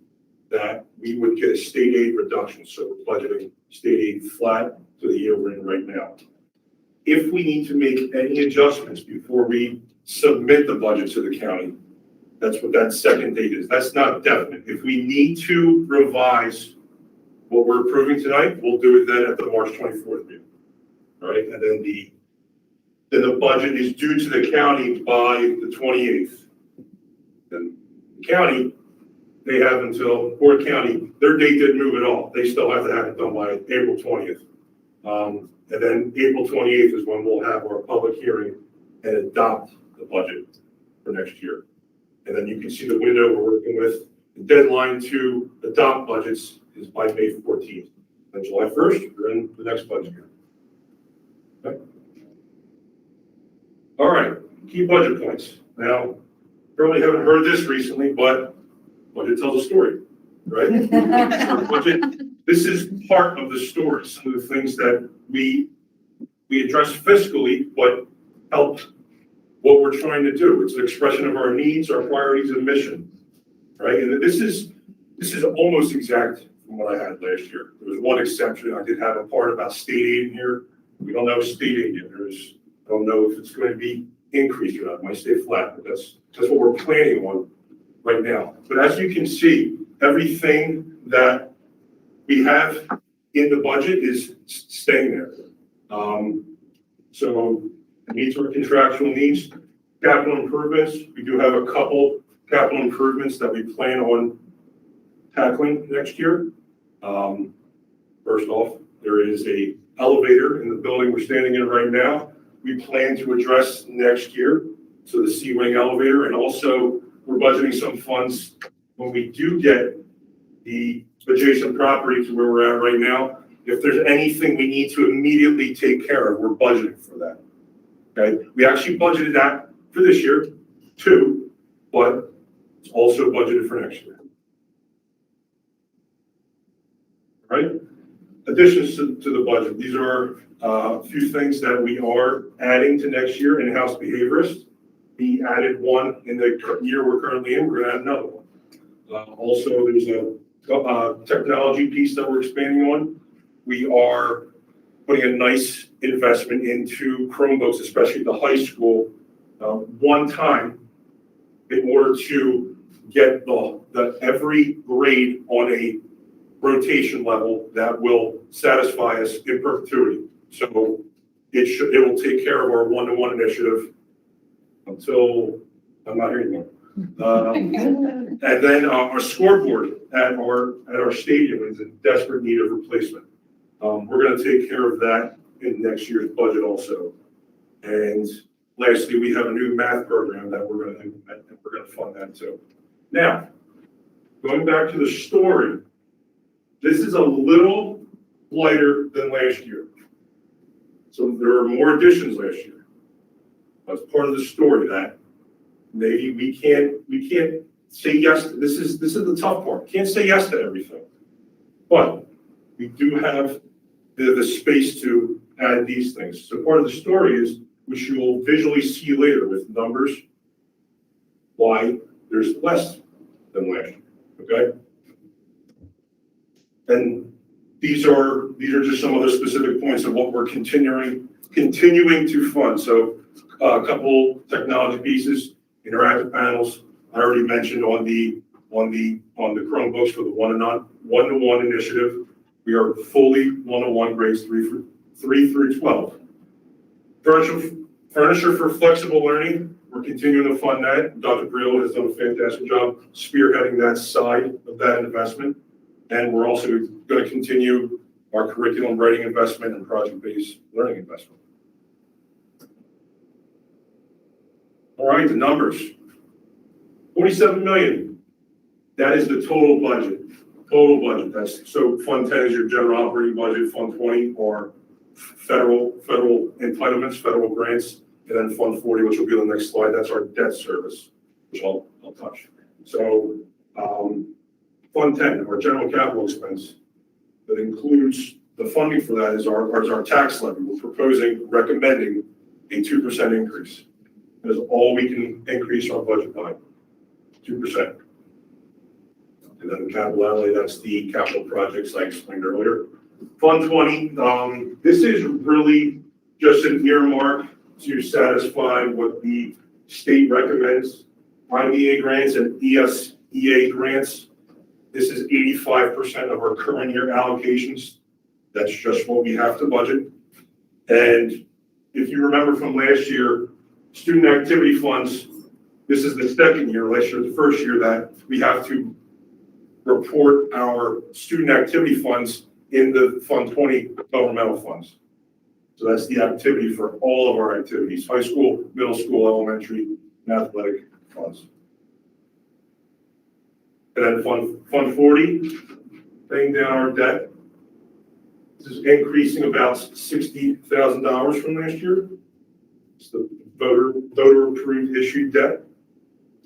that we would get a state aid reduction. So we're budgeting state aid flat to the year we're in right now. If we need to make any adjustments before we submit the budget to the county, that's what that second date is. That's not definite. If we need to revise what we're approving tonight, we'll do it then at the March 24th meeting. All right, and then the budget is due to the county by the 28th. Then the county, they have until Board County, their date didn't move at all. They still have to have it done by April 20th. And then April 28th is when we'll have our public hearing and adopt the budget for next year. And then you can see the window we're working with. The deadline to adopt budgets is by May 14th. And July 1st, we're in the next budget year. Okay. All right, key budget points. Now, probably haven't heard this recently, but budget tells a story, right? Budget, this is part of the story. Some of the things that we address fiscally, but help what we're trying to do. It's an expression of our needs, our priorities, and mission, right? And this is almost exact from what I had last year. There was one exception. I did have a part about state aid in here. We don't know state aid yet. I don't know if it's going to be increased or not. It might stay flat, but that's what we're planning on right now. But as you can see, everything that we have in the budget is staying there. So needs are contractual needs. Capital improvements, we do have a couple capital improvements that we plan on tackling next year. First off, there is a elevator in the building we're standing in right now. We plan to address next year. So the C-wing elevator, and also we're budgeting some funds when we do get the adjacent property to where we're at right now. If there's anything we need to immediately take care of, we're budgeting for that. Okay, we actually budgeted that for this year too, but it's also budgeted for next year. All right, additions to the budget. These are a few things that we are adding to next year. In-house behaviorists. We added one in the year we're currently in. We're gonna add another one. Also, there's a technology piece that we're expanding on. we are putting a nice investment into Chromebooks, especially at the high school, one time in order to get the every grade on a rotation level that will satisfy us in perpetuity. So it will take care of our one-to-one initiative until I'm not here anymore. And then our scoreboard at our stadium is in desperate need of replacement. We're going to take care of that in next year's budget also. And lastly, we have a new math program that we're going to implement, and we're going to fund that too. Now, going back to the story, this is a little lighter than last year. So there were more additions last year. That's part of the story that maybe we can't say yes. This is the tough part. Can't say yes to everything. But we do have the space to add these things. So part of the story is, which you will visually see later with numbers, why there's less than last year, okay? And these are just some of the specific points of what we're continuing to fund. So a couple technology pieces, interactive panels. I already mentioned on the Chromebooks for the one-to-one initiative. We are fully one-to-one grades 3 through 12. Furniture for flexible learning. We're continuing to fund that. Dr. Brill has done a fantastic job spearheading that side of that investment. And we're also going to continue our curriculum writing investment and project-based learning investment. All right, the numbers. 47 million. That is the total budget. Total budget. That's so Fund 10 is your general operating budget. Fund 20 are federal entitlements, federal grants, and then Fund 40, which will be on the next slide. That's our debt service, which I'll touch. So Fund 10, our general capital expense, that includes the funding for that is our tax levy. We're recommending a 2% increase. That is all we can increase our budget by, 2%. And then the capital outlay, that's the capital projects I explained earlier. Fund 20, this is really just an earmark to satisfy what the state recommends. IDA grants and ESEA grants. This is 85% of our current year allocations. That's just what we have to budget. And if you remember from last year, student activity funds, this is the second year, last year the first year that we have to report our student activity funds in the Fund 20 governmental funds. So that's the activity for all of our activities, high school, middle school, elementary, and athletic funds. And then Fund 40, paying down our debt. This is increasing about $60,000 from last year. It's the voter approved issued debt.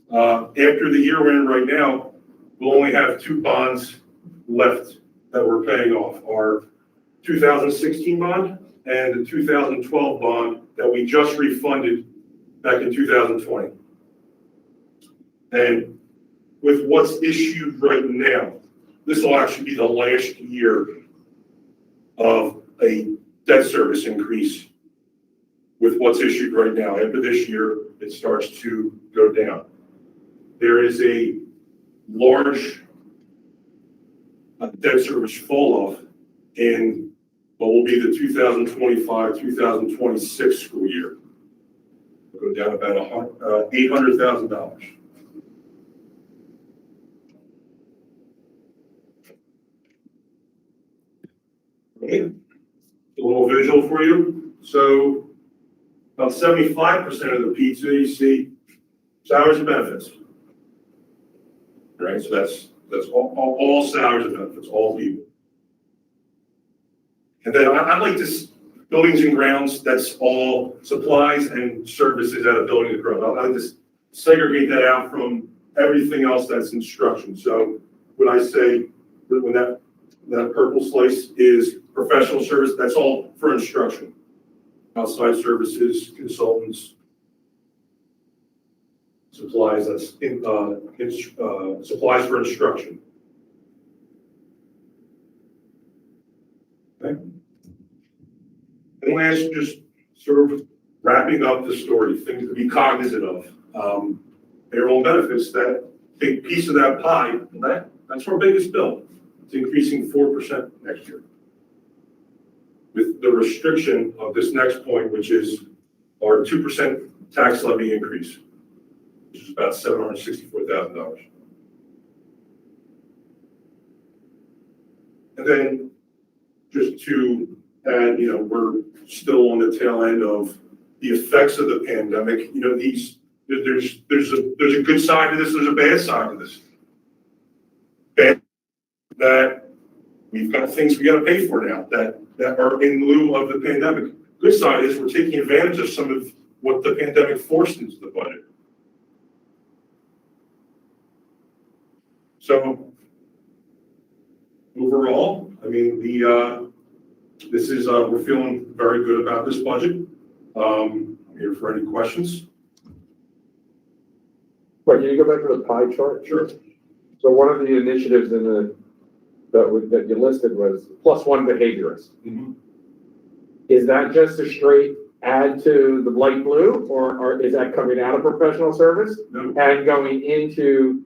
After the year we're in right now, we'll only have 2 bonds left that we're paying off. Our 2016 bond and the 2012 bond that we just refunded back in 2020. And with what's issued right now, this will actually be the last year of a debt service increase with what's issued right now. After this year, it starts to go down. There is a large debt service fall off in what will be the 2025-2026 school year. It'll go down about $800,000. Okay. A little visual for you. So about 75% of the pizza you see, salaries and benefits. Right, so that's all salaries and benefits, all people. And then I like this buildings and grounds, that's all supplies and services at a building and ground. I like to segregate that out from everything else that's instruction. So when I say, when that purple slice is professional service, that's all for instruction. Outside services, consultants, supplies, that's supplies for instruction. Okay. And last, just sort of wrapping up the story, things to be cognizant of. Payroll and benefits, that big piece of that pie, that's our biggest bill. It's increasing 4% next year. With the restriction of this next point, which is our 2% tax levy increase, which is about $764,000. And then just to add, we're still on the tail end of the effects of the pandemic. There's a good side to this, there's a bad side to this. Bad, that we've got things we got to pay for now that are in lieu of the pandemic. Good side is we're taking advantage of some of what the pandemic forced into the budget. So overall, I mean, this is we're feeling very good about this budget. I'm here for any questions. Wait, can you go back to the pie chart? Sure. So one of the initiatives that you listed was +1 behaviorist. Mm-hmm. Is that just a straight add to the light blue, or is that coming out of professional service No. and going into,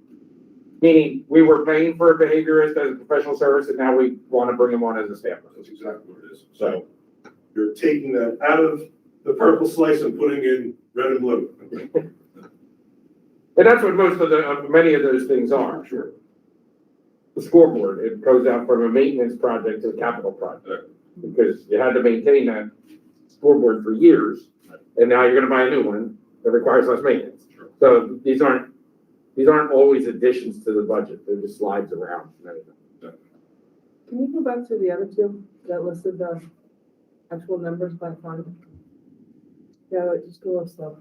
meaning we were paying for a behaviorist as a professional service and now we want to bring him on as a staff member? That's exactly what it is. So you're taking that out of the purple slice and putting in red and blue. And that's what many of those things are. Sure. The scoreboard, it goes out from a maintenance project to a capital project. Because you had to maintain that scoreboard for years, and now you're gonna buy a new one that requires less maintenance. Sure. So these aren't always additions to the budget, they're just slides around. Can you go back to the other two that listed the actual numbers by fund? Yeah, just go up slow.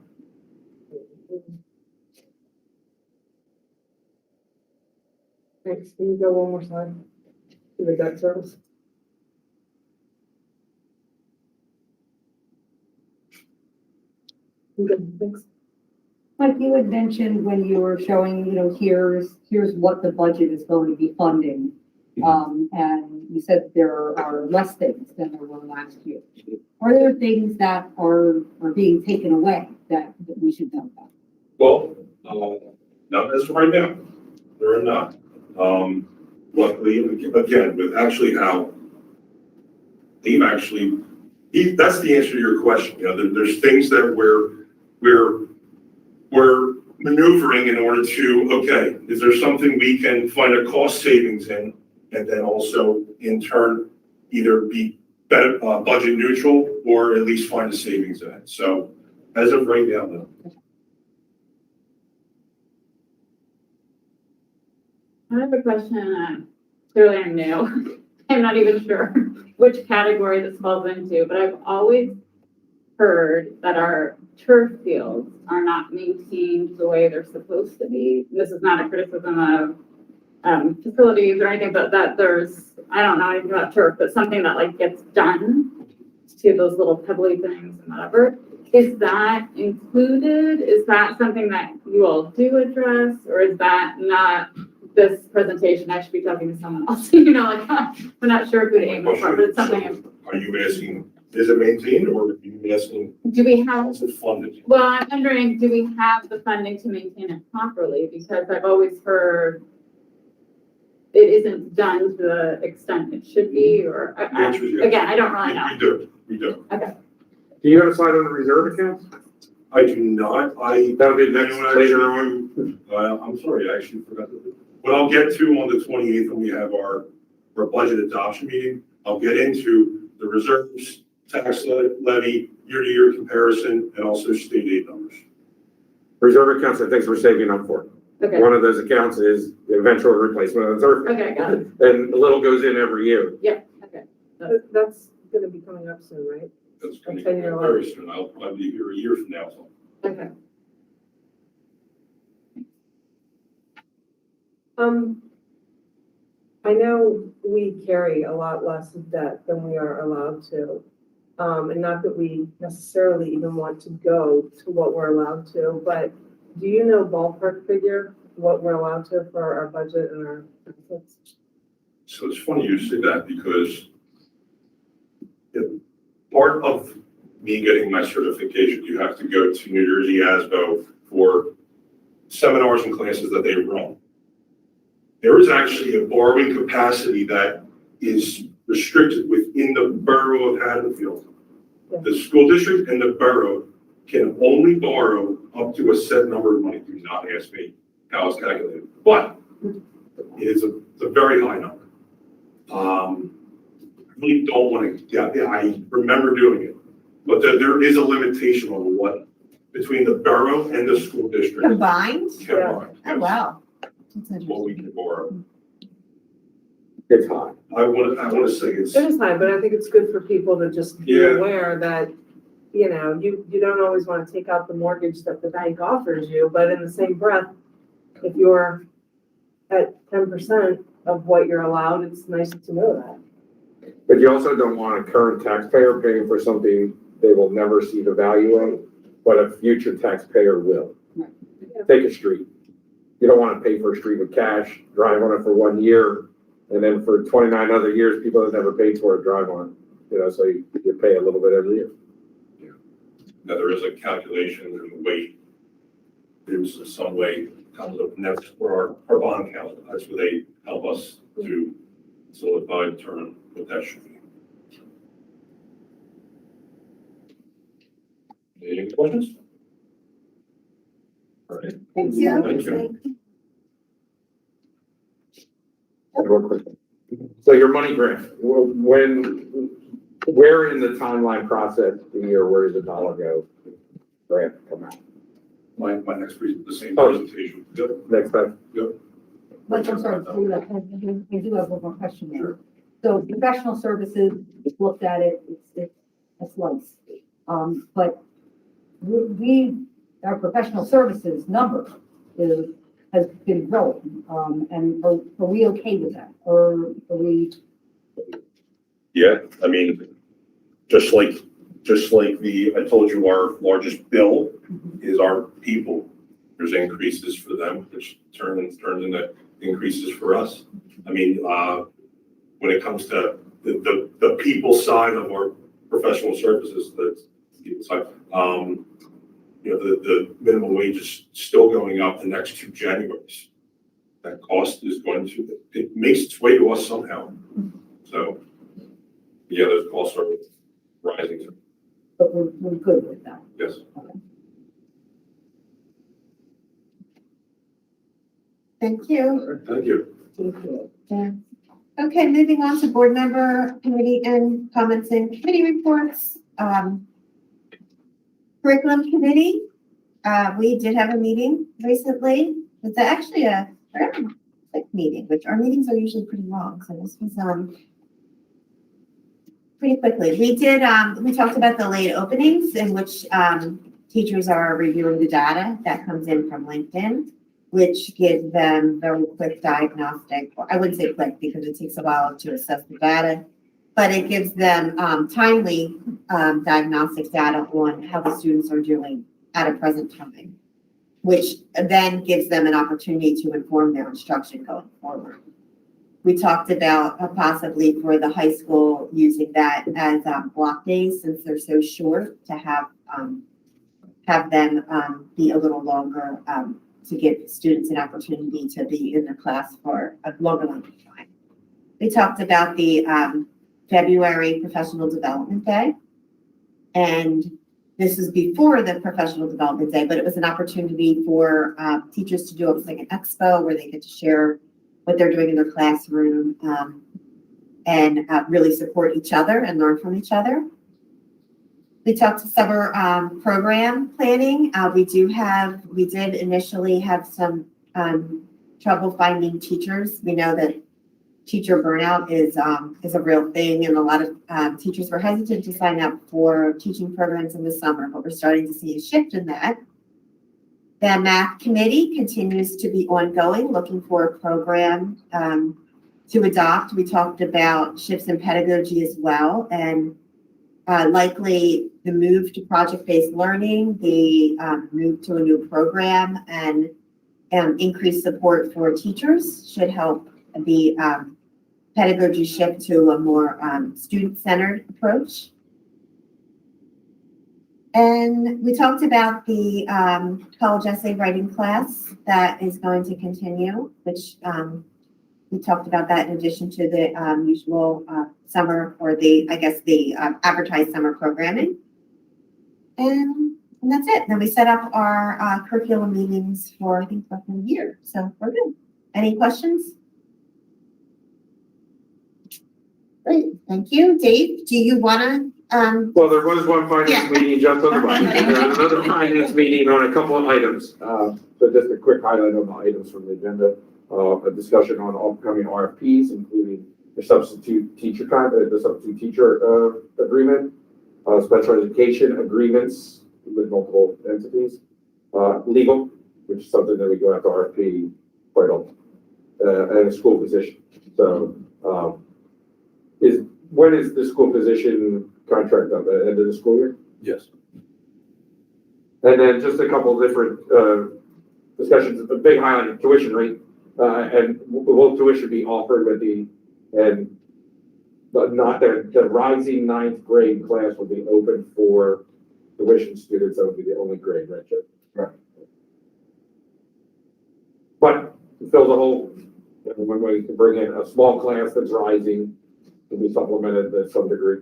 Thanks, can you go one more slide to the debt service? Good, thanks. Like you had mentioned when you were showing, here's what the budget is going to be funding. And you said there are less things than there were last year. Are there things that are being taken away that we should know about? Well, not as of right now. There are not. Luckily, again, with actually how they've actually, that's the answer to your question. There's things that we're maneuvering in order to, okay, is there something we can find a cost savings in, and then also in turn either be better, budget neutral, or at least find a savings in it. So as of right now, no. I have a question. Clearly I'm new. I'm not even sure which category this falls into, but I've always heard that our turf fields are not maintained the way they're supposed to be. This is not a criticism of facilities or anything, but that there's, I don't know anything about turf, but something that like gets done to those little pebbly things and whatever. Is that included? Is that something that you all do address, or is that not this presentation? I should be talking to someone else. Like I'm not sure who to aim for, but it's something. Are you asking, is it maintained, or are you asking, do we have, is it funded? well, I'm wondering, do we have the funding to maintain it properly? Because I've always heard it isn't done to the extent it should be, or The answer is yes. again, I don't really know. We do. Okay. Do you have a slide on the reserve accounts? I do not. That'll be next later on. I'm sorry, I actually forgot to. What I'll get to on the 28th when we have our budget adoption meeting, I'll get into the reserves, tax levy, year-to-year comparison, and also state aid numbers. Reserve accounts are things we're saving up for. Okay. One of those accounts is the eventual replacement of the turf. Okay, got it. And a little goes in every year. Yeah, okay. That's gonna be coming up soon, right? That's going to Okay, be you're very soon. I'll be here a year from now. So. Okay. I know we carry a lot less of debt than we are allowed to. And not that we necessarily even want to go to what we're allowed to, but do you know ballpark figure what we're allowed to for our budget and our benefits? So it's funny you say that, because Part of me getting my certification, you have to go to New Jersey ASBO for seminars and classes that they run. There is actually a borrowing capacity that is restricted within the borough of Haddonfield. The school district and the borough can only borrow up to a set number of money. Do not ask me how it's calculated, but it is a very high number. I really don't want to, I remember doing it, but there is a limitation on what, between the borough and the school district. Combined? Combined, Oh, yes, wow. That's what we interesting. can borrow. It's high. I want to say it's, It is high, but I think it's good for people to just be Yeah. aware that, you know, you don't always want to take out the mortgage that the bank offers you, but in the same breath, if you're at 10% of what you're allowed, it's nice to know that. But you also don't want a current taxpayer paying for something they will never see the value of, but a future taxpayer will. Take a street. You don't want to pay for a street with cash, drive on it for 1 year, and then for 29 other years, people have never paid for it, drive on it. You know, so you pay a little bit every year. now there is a calculation and a weight. There's some way comes up next for our bond council. That's where they help us to solidify and determine what that should be. Any questions? All right. Thank you. Thank you. Real quick. So your money grant, where in the timeline process do you, or where does the dollar go? Grant come out. My next the same Oh. presentation. Yep. Next time. But I'm sorry, I do have one more question there. So professional services, looked at it, it's a slice. But our professional services number has been growing. And are we okay with that? Or are we? Yeah, I mean, just like I told you, our largest bill is our people. There's increases for them, which turns into increases for us. I mean, when it comes to the people side of our professional services, the people side, you know, the minimum wage is still going up the next 2 Januaries. That cost is going to, it makes its way to us somehow. So, yeah, those costs are rising. But we're good with that. Yes. Thank you. Thank you. Yeah. Okay, moving on to board member committee and comments and committee reports. Curriculum committee, we did have a meeting recently. It's actually a very quick meeting, which our meetings are usually pretty long, so this was pretty quickly. We talked about the late openings in which teachers are reviewing the data that comes in from LinkedIn, which gives them very quick diagnostic, or I wouldn't say quick because it takes a while to assess the data, but it gives them timely diagnostic data on how the students are doing at a present time, which then gives them an opportunity to inform their instruction going forward. We talked about possibly for the high school using that as block days since they're so short to have them be a little longer to give students an opportunity to be in the class for a longer length of time. We talked about the February Professional Development Day. And this is before the Professional Development Day, but it was an opportunity for teachers to do almost like an expo where they get to share what they're doing in their classroom and really support each other and learn from each other. We talked to summer program planning. We did initially have some trouble finding teachers. We know that teacher burnout is a real thing, and a lot of teachers were hesitant to sign up for teaching programs in the summer, but we're starting to see a shift in that. The math committee continues to be ongoing, looking for a program to adopt. We talked about shifts in pedagogy as well, and likely the move to project-based learning, the move to a new program, and increased support for teachers should help the pedagogy shift to a more student-centered approach. And we talked about the college essay writing class that is going to continue, which we talked about that in addition to the usual summer or the advertised summer programming. And that's it. Then we set up our curriculum meetings for, I think, roughly a year. So we're good. Any questions? Great, thank you. Dave, do you want to? Well, there was one finance Yeah. meeting just on the budget. There was another finance meeting on a couple of items. So just a quick highlight on the items from the agenda. A discussion on upcoming RFPs, including the substitute teacher agreement, special education agreements with multiple entities, legal, which is something that we go after RFP quite often, and a school position. So, when is the school position contract up? At the end of the school year? Yes. And then just a couple of different discussions. A big highlight of tuition rate, and will tuition be offered but not the rising ninth grade class will be open for tuition students. That would be the only grade, right, Chip? Right. But it fills a hole. When we can bring in a small class that's rising, can be supplemented to some degree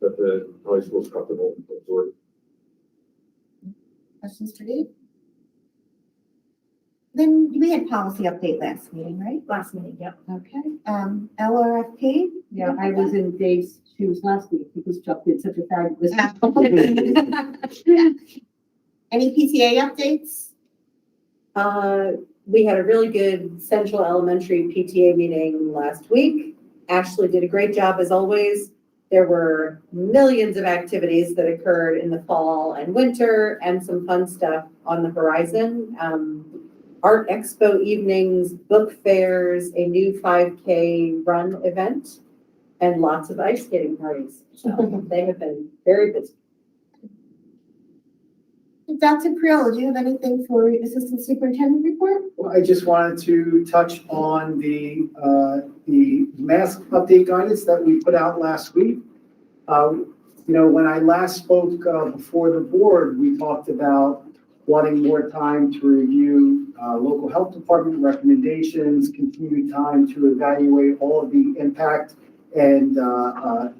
that the high school's comfortable absorbing. Questions for Dave? Then we had policy update last meeting, right? Last meeting, yep. Okay, LRFP? Yeah, I was in Dave's shoes last week because Chuck did such a fabulous. Any PTA updates? We had a really good Central Elementary PTA meeting last week. Ashley did a great job as always. There were millions of activities that occurred in the fall and winter and some fun stuff on the horizon. Art expo evenings, book fairs, a new 5K run event, and lots of ice skating parties. So they have been very busy. Dr. Priolo, do you have anything for Assistant Superintendent report? Well, I just wanted to touch on the mask update guidance that we put out last week. When I last spoke before the board, we talked about wanting more time to review local health department recommendations, continued time to evaluate all of the impact and the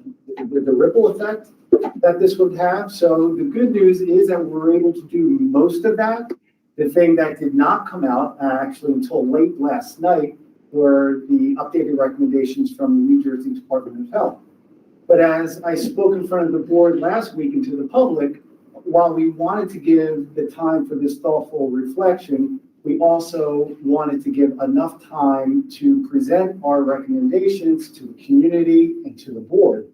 ripple effect that this would have. So the good news is that we're able to do most of that. The thing that did not come out actually until late last night were the updated recommendations from the New Jersey Department of Health. But as I spoke in front of the board last week and to the public, while we wanted to give the time for this thoughtful reflection, we also wanted to give enough time to present our recommendations to the community and to the board.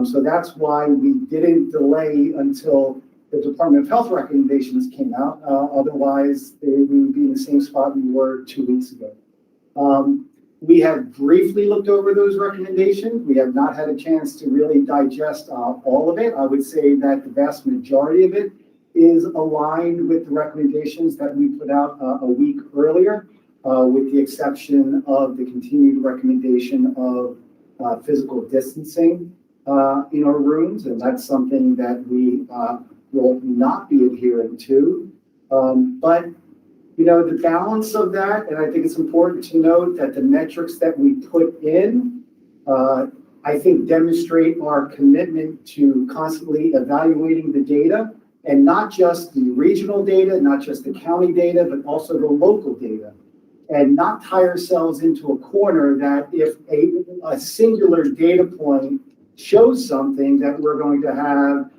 So that's why we didn't delay until the Department of Health recommendations came out. Otherwise, we would be in the same spot we were 2 weeks ago. We have briefly looked over those recommendations. We have not had a chance to really digest all of it. I would say that the vast majority of it is aligned with the recommendations that we put out a week earlier, with the exception of the continued recommendation of physical distancing in our rooms, and that's something that we will not be adhering to. But the balance of that, and I think it's important to note that the metrics that we put in, I think demonstrate our commitment to constantly evaluating the data, and not just the regional data, not just the county data, but also the local data, and not tie ourselves into a corner that if a singular data point shows something that we're going to have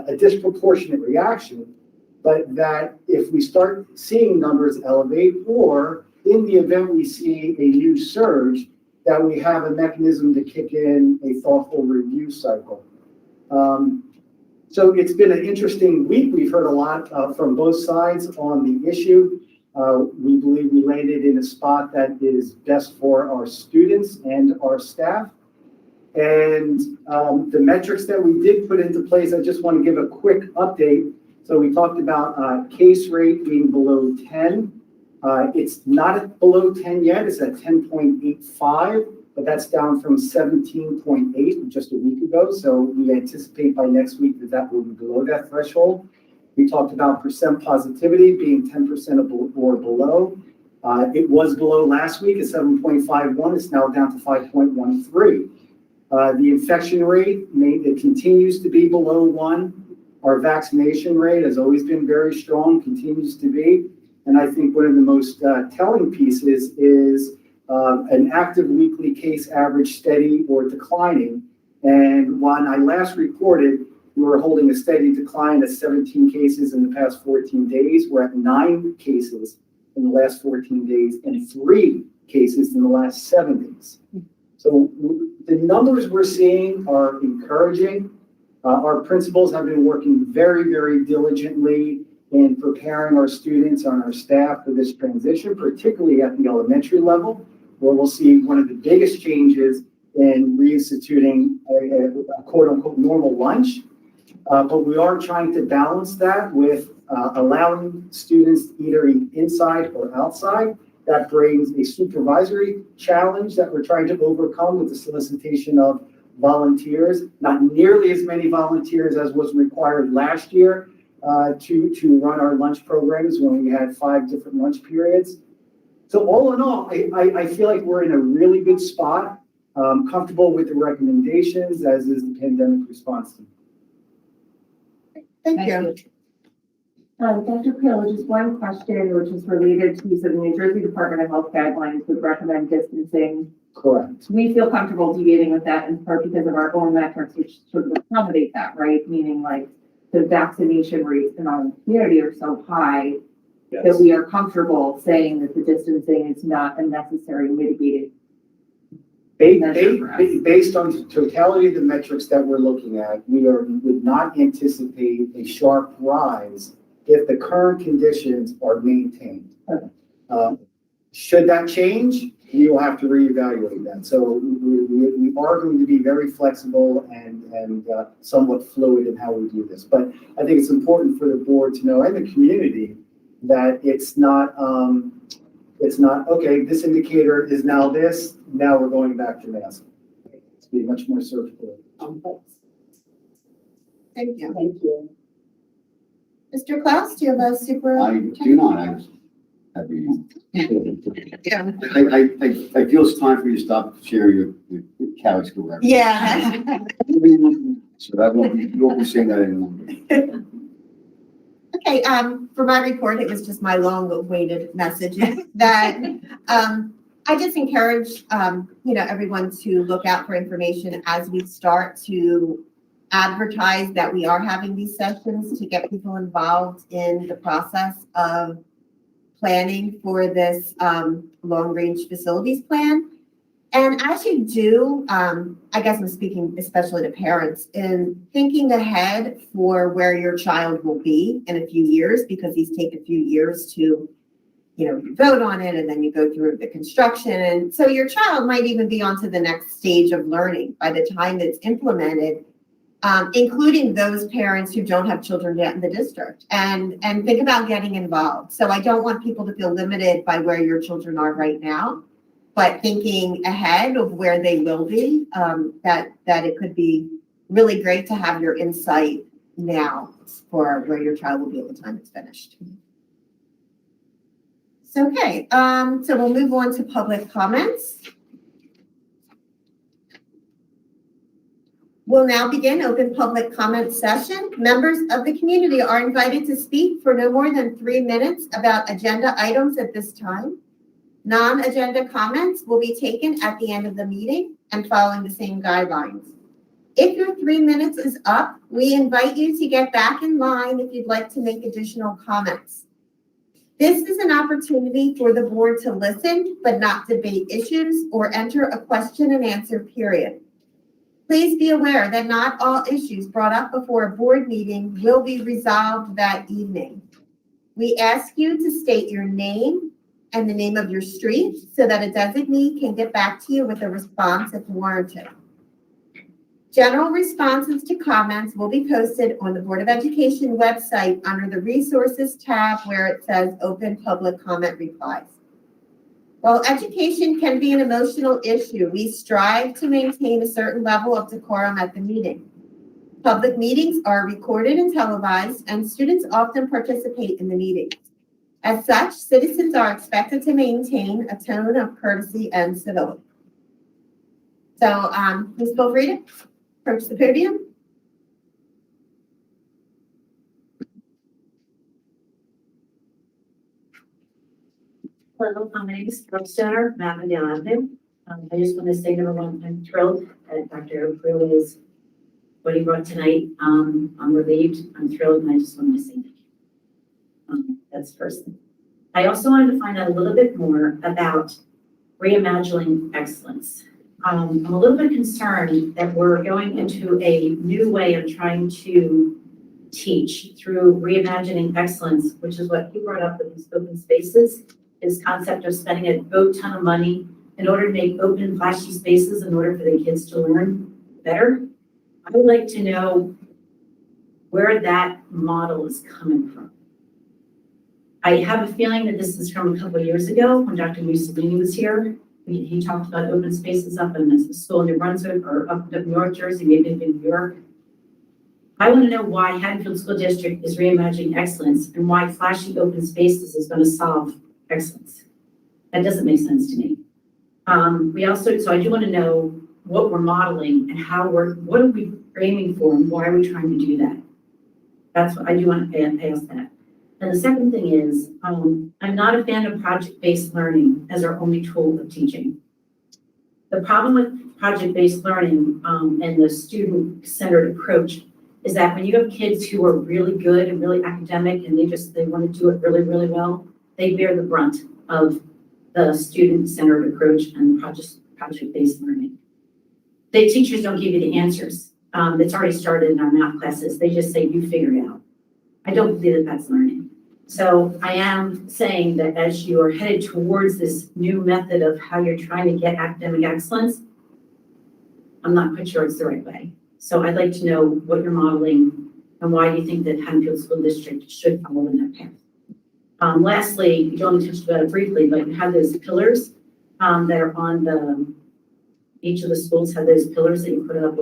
a disproportionate reaction, but that if we start seeing numbers elevate, or in the event we see a new surge, that we have a mechanism to kick in a thoughtful review cycle. So it's been an interesting week. We've heard a lot from both sides on the issue. We believe we landed in a spot that is best for our students and our staff. And the metrics that we did put into place, I just want to give a quick update. So we talked about case rate being below 10. It's not below 10 yet. It's at 10.85. but that's down from 17.8 just a week ago. So we anticipate by next week that that will be below that threshold. We talked about percent positivity being 10% or below. It was below last week at 7.51. It's now down to 5.13. The infection rate it continues to be below 1. Our vaccination rate has always been very strong, continues to be. And I think one of the most telling pieces is an active weekly case average steady or declining. And when I last reported, we were holding a steady decline at 17 cases in the past 14 days. We're at 9 cases in the last 14 days and 3 cases in the last 7 days. So the numbers we're seeing are encouraging. Our principals have been working very, very diligently in preparing our students and our staff for this transition, particularly at the elementary level, where we'll see one of the biggest changes in reinstituting a quote-unquote normal lunch. But we are trying to balance that with allowing students to either eat inside or outside. That brings a supervisory challenge that we're trying to overcome with the solicitation of volunteers. Not nearly as many volunteers as was required last year to run our lunch programs when we had 5 different lunch periods. So all in all, I feel like we're in a really good spot, comfortable with the recommendations as is the pandemic response team. Thank you. Dr. Pill, just one question, which is related to the New Jersey Department of Health guidelines would recommend distancing. Correct. We feel comfortable deviating with that in part because of our own metrics, which sort of accommodate that, right? Meaning like the vaccination rates in our community are so high that we are comfortable saying that the distancing is not a necessary mitigated measure for us. Based on the totality of the metrics that we're looking at, we would not anticipate a sharp rise if the current conditions are maintained. Should that change, we will have to reevaluate that. So we are going to be very flexible and somewhat fluid in how we do this. But I think it's important for the board to know and the community that it's not, okay, this indicator is now this, now we're going back to mask. It's be much more surgical. Thank you. Thank you. Mr. Klaus, do you have a super? I do not. I feel it's time for you to stop sharing your Cali school record. Yeah. So I won't be saying that anymore. Okay, for my report, it was just my long-awaited message that I just encourage, everyone to look out for information as we start to advertise that we are having these sessions to get people involved in the process of planning for this long-range facilities plan. And as you do, I guess I'm speaking especially to parents, in thinking ahead for where your child will be in a few years, because these take a few years to, you vote on it and then you go through the construction. And so your child might even be on to the next stage of learning by the time it's implemented, including those parents who don't have children yet in the district, and think about getting involved. So I don't want people to feel limited by where your children are right now, but thinking ahead of where they will be, that it could be really great to have your insight now for where your child will be at the time it's finished. So, okay, so we'll move on to public comments. We'll now begin open public comment session. Members of the community are invited to speak for no more than 3 minutes about agenda items at this time. Non-agenda comments will be taken at the end of the meeting and following the same guidelines. If your 3 minutes is up, we invite you to get back in line if you'd like to make additional comments. This is an opportunity for the board to listen, but not debate issues or enter a question and answer period. Please be aware that not all issues brought up before a board meeting will be resolved that evening. We ask you to state your name and the name of your street so that a designee can get back to you with a response if warranted. General responses to comments will be posted on the Board of Education website under the Resources tab where it says Open Public Comment Replies. While education can be an emotional issue, we strive to maintain a certain level of decorum at the meeting. Public meetings are recorded and televised, and students often participate in the meetings. As such, citizens are expected to maintain a tone of courtesy and civility. So, please feel free to approach the podium. Hello, my name is Rose Center, Matt Avenue. I just want to say, number one, I'm thrilled that Dr. O'Crew is what he brought tonight. I'm relieved, I'm thrilled, and I just want to say thank you. That's the first thing. I also wanted to find out a little bit more about Reimagining Excellence. I'm a little bit concerned that we're going into a new way of trying to teach through Reimagining Excellence, which is what he brought up with these open spaces, his concept of spending a boat ton of money in order to make open, flashy spaces in order for the kids to learn better. I would like to know where that model is coming from. I have a feeling that this is from a couple of years ago when Dr. Mussolini was here. He talked about open spaces up in the school in New Brunswick or up in North Jersey, maybe in New York. I want to know why Haddonfield School District is reimagining excellence and why flashy open spaces is going to solve excellence. That doesn't make sense to me. So I do want to know what we're modeling and what are we aiming for and why are we trying to do that? That's what I do want to ask that. And the second thing is, I'm not a fan of project-based learning as our only tool of teaching. The problem with project-based learning and the student-centered approach is that when you have kids who are really good and really academic and they want to do it really, really well, they bear the brunt of the student-centered approach and project-based learning. The teachers don't give you the answers. It's already started in our math classes. They just say, you figure it out. I don't believe that that's learning. So I am saying that as you are headed towards this new method of how you're trying to get academic excellence, I'm not quite sure it's the right way. So I'd like to know what you're modeling and why you think that Haddonfield School District should follow in that path. Lastly, you only touched about it briefly, but you have those pillars that are on each of the schools have those pillars that you put up,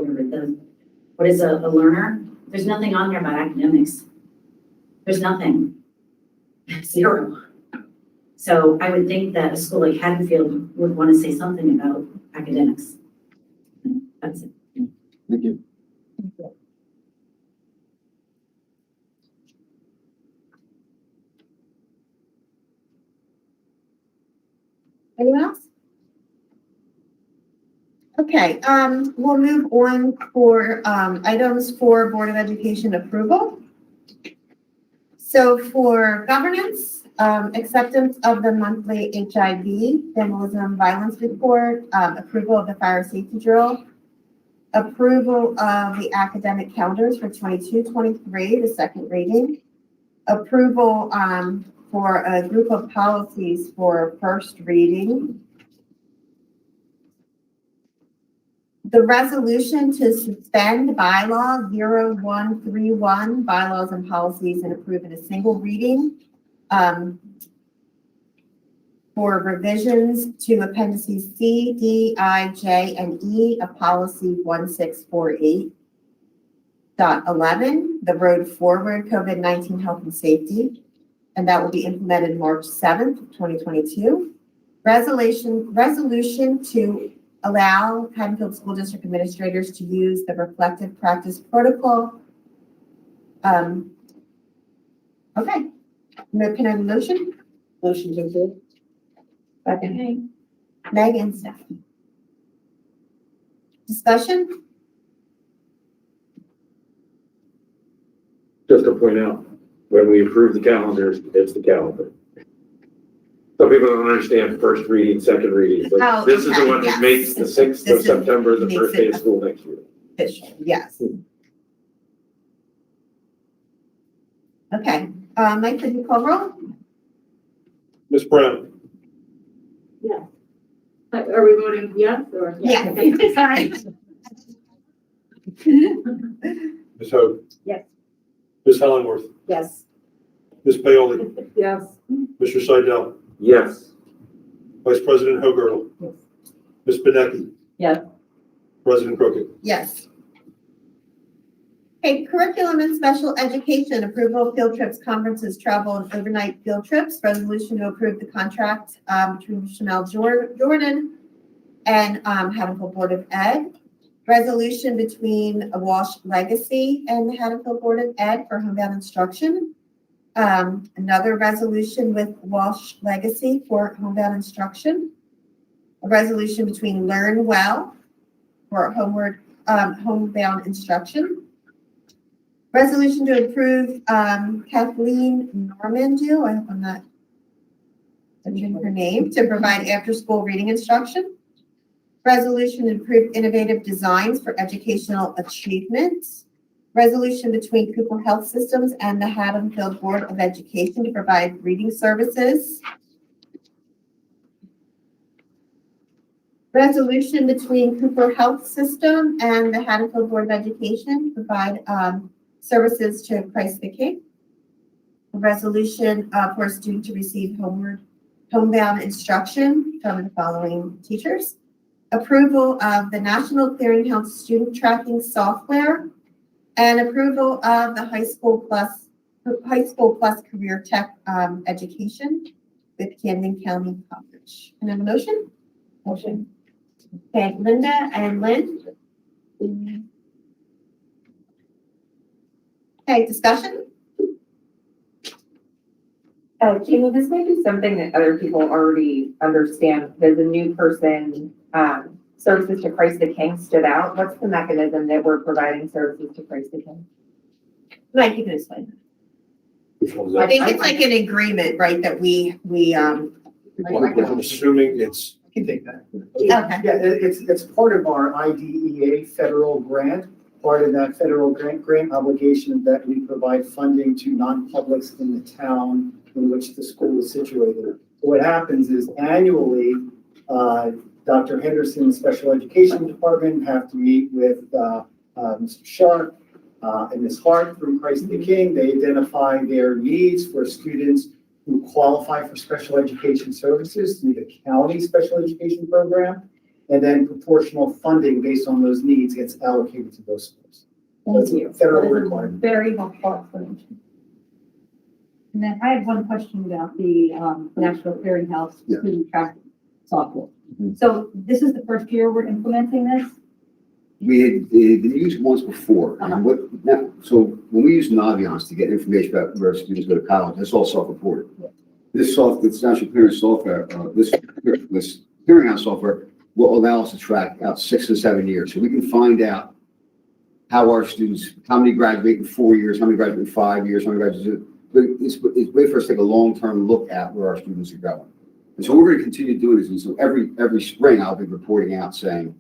what is a learner? There's nothing on there about academics. There's nothing. Zero. So I would think that a school like Haddonfield would want to say something about academics. That's it. Thank you. Anyone else? Okay, we'll move on for items for Board of Education approval. So for governance, acceptance of the monthly HIV, vandalism, violence report, approval of the fire safety drill, approval of the academic calendars for 22-23, the second reading, approval for a group of policies for first reading, the resolution to suspend bylaw 0131, bylaws and policies, and approve in a single reading for revisions to appendices C, D, I, J, and E of policy 1648.11, the road forward COVID-19 health and safety, and that will be implemented March 7th, 2022. Resolution to allow Haddonfield School District administrators to use the reflective practice protocol. Okay. Can I have a motion? Motion to approve. Second. Meg and Stephanie. Discussion? Just to point out, when we approve the calendars, it's the calendar. Some people don't understand first reading, second reading, but Oh, this is the okay, one that yes. makes the 6th This of is- September, the makes first day it of school next year. Official, yes. Okay, Mike, could you call roll? Ms. Brown? Yes. Are we voting yes or? Yeah. Okay, sorry. Ms. Hoag? Yes. Ms. Hollingworth? Yes. Ms. Paoli? Yes. Mr. Seidel? Yes. Vice President Hoagirtle. Yes. Ms. Benecki. Yes. President Crooked. Yes. Okay, curriculum and special education, approval of field trips, conferences, travel, and overnight field trips. Resolution to approve the contract between Chanel Jordan and Haddonfield Board of Ed. Resolution between Walsh Legacy and the Haddonfield Board of Ed for homebound instruction. Another resolution with Walsh Legacy for homebound instruction. A resolution between Learn Well for homebound instruction. Resolution to approve Kathleen Normandu, I hope I'm not mentioning her name, to provide after-school reading instruction. Resolution to approve innovative designs for educational achievement. Resolution between Cooper Health Systems and the Haddonfield Board of Education to provide reading services. Resolution between Cooper Health System and the Haddonfield Board of Education to provide services to Christ the King. A resolution for a student to receive homebound instruction from the following teachers. Approval of the National Clearinghouse Student Tracking Software and approval of the High School Plus Career Tech Education with Camden County College. Can I have a motion? Motion. Okay, Linda and Lynn. Okay, discussion? Jamie, this may be something that other people already understand. There's a new person, services to Christ the King stood out. What's the mechanism that we're providing services to Christ the King? Mike, you can explain Which one's that. I that? think it's like an agreement, right, that we I'm assuming it's, I can take that. okay. Yeah, it's part of our IDEA federal grant, part of that federal grant obligation that we provide funding to non-publics in the town in which the school is situated. What happens is annually, Dr. Henderson's special education department have to meet with Mr. Sharp and Ms. Hart from Christ the King. They identify their needs for students who qualify for special education services through the county special education program, and then proportional funding based on those needs gets allocated to those schools. Thank you. Federal That is a requirement. very helpful explanation. And then I have one question about the National Clearinghouse Yeah. Student Tracking Software. Mhm. So this is the first year we're implementing this? We had been used once before, and so when we use Naviance to get information about where students go to college, that's all self-reported. This National Clearinghouse software, this clearinghouse software will allow us to track out 6 and 7 years, so we can find out how our students, how many graduate in 4 years, how many graduate in 5 years, how many graduate. It's a way for us to take a long-term look at where our students are going. And so we're going to continue doing this, and so every spring I'll be reporting out saying,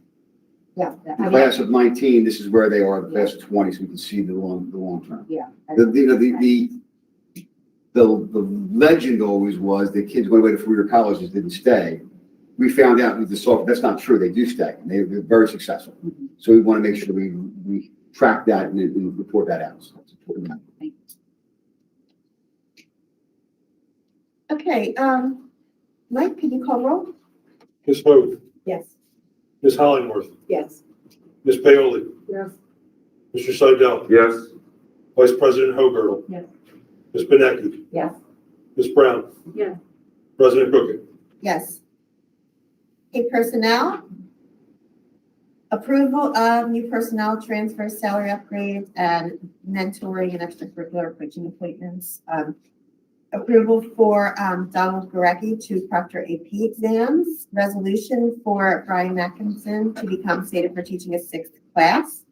Yeah. the class of 19, this is where they are, the class of 20, so we can see the long term. Yeah. The legend always was that kids went away to 4-year colleges didn't stay. We found out with the software, that's not true. They do stay, and they're very successful. So we want to make sure we track that and report that out. So it's important. Okay, Mike, can you call roll? Ms. Hoag, Yes. Ms. Hollingworth, Yes. Ms. Paoli, Yes. Mr. Seidel, Yes. Vice President Hoagirtle. Yes. Ms. Benecki, Yes. Ms. Brown, Yes. President Crooked. Yes. Okay, personnel. Approval of new personnel transfers, salary upgrades, and mentoring and extracurricular coaching appointments. Approval for Donald Gorecki to proctor AP exams. Resolution for Brian Mackinson to become stated for teaching a 6th class.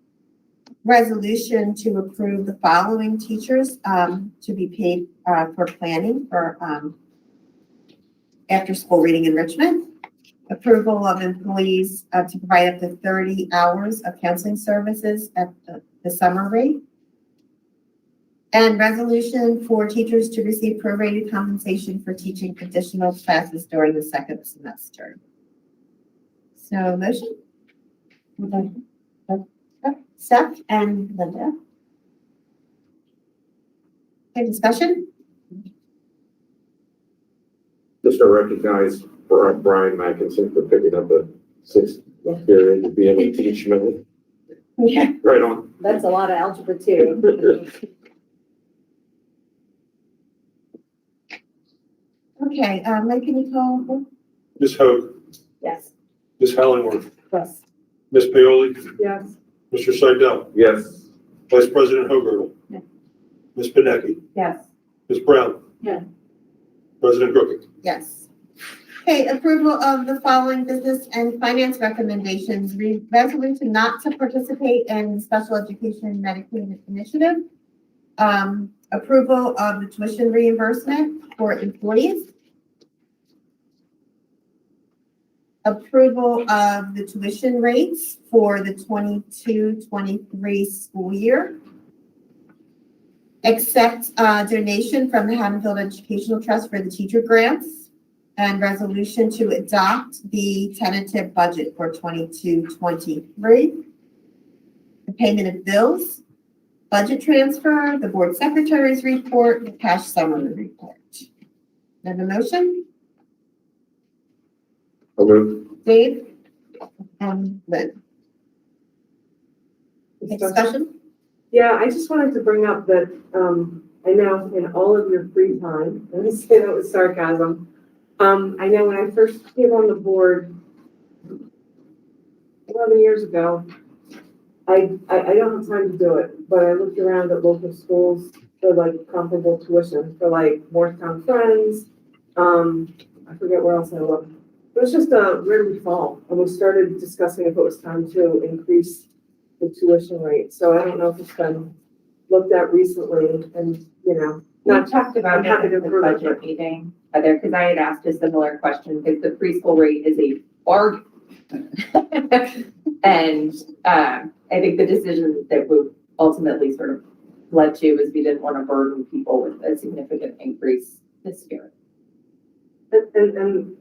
Resolution to approve the following teachers to be paid for planning for after-school reading enrichment. Approval of employees to provide up to 30 hours of counseling services at the summer rate. And resolution for teachers to receive prorated compensation for teaching additional classes during the 2nd semester. So motion? Steph and Linda. Okay, discussion? Just to recognize Brian Mackinson for picking up a sixth period to be able to teach me. Yeah. Right on. That's a lot of algebra too. Okay, Mike, can you call? Ms. Hoag, Yes. Ms. Hallingworth, Yes. Ms. Paoli, Yes. Mr. Seidel, Yes. Vice President Hoagland. Yes. Ms. Pinecki, Yes. Ms. Brown. Yes. President Crooked. Yes. Okay, approval of the following business and finance recommendations. Resolution not to participate in special education Medicaid initiative. Approval of the tuition reimbursement for employees. Approval of the tuition rates for the 22-23 school year. Accept donation from the Haddonfield Educational Trust for the teacher grants. And resolution to adopt the tentative budget for 22-23. The payment of bills, budget transfer, the board secretary's report, the cash summary report. Have a motion? I'll move. Dave? And Lynn? Discussion? Yeah, I just wanted to bring up that, I know in all of your free time, and I say that with sarcasm, I know when I first came on the board 11 years ago, I don't have time to do it, but I looked around at local schools for like comparable tuition for like Morristown Friends. I forget where else I looked. It was just where did we fall? And we started discussing if it was time to increase the tuition rate. So I don't know if it's been looked at recently and, you know. We Not talked about I'm happy it to in the approve it, budget meeting, Heather, because I had asked a similar question, because the preschool rate is a bargain. And I think the decision that we ultimately sort of led to was we didn't want to burden people with a significant increase this year. And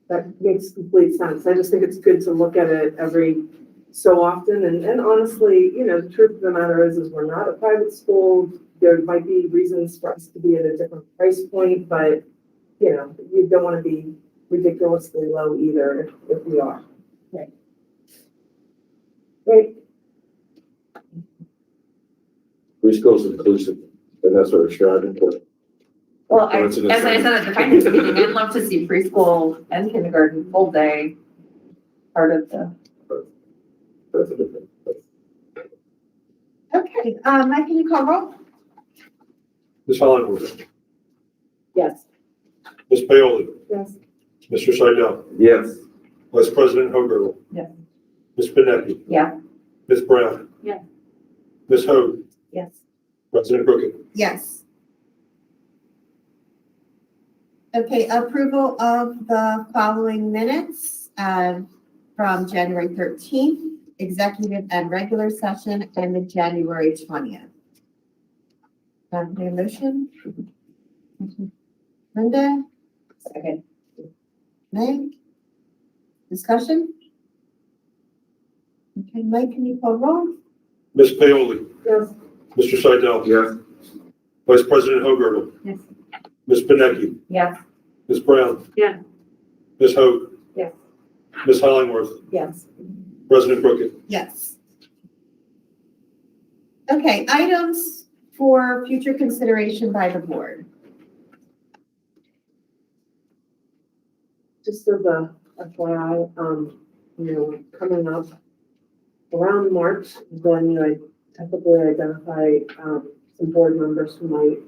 that makes complete sense. I just think it's good to look at it every so often. And honestly, you know, the truth of the matter is we're not a private school. There might be reasons for us to be at a different price point, but, you know, you don't want to be ridiculously low either if we are. Right. Great. Preschool's inclusive, and that's what we're striving for. Well, As as I said at the finance meeting, I'd love to see preschool and kindergarten full day part of the. That's a different. Okay, Mike, can you call roll? Ms. Hallingworth, Yes. Ms. Paoli, Yes. Mr. Seidel, Yes. Vice President Hoagland. Yes. Ms. Pinecki, Yeah. Ms. Brown. Yes. Ms. Hoag, Yes. President Crooked. Yes. Okay, approval of the following minutes from January 13th, executive and regular session, and the January 20th. A motion? Linda? Second. Meg? Discussion? Okay, Mike, can you call roll? Ms. Paoli, Yes. Mr. Seidel, Yes. Vice President Hoagland. Yes. Ms. Pinecki, Yes. Ms. Brown. Yes. Ms. Hoag, Yes. Ms. Hallingworth, Yes. President Crooked. Yes. Okay, items for future consideration by the board. Just as a FYI, you know, coming up around March, then you typically identify some board members who might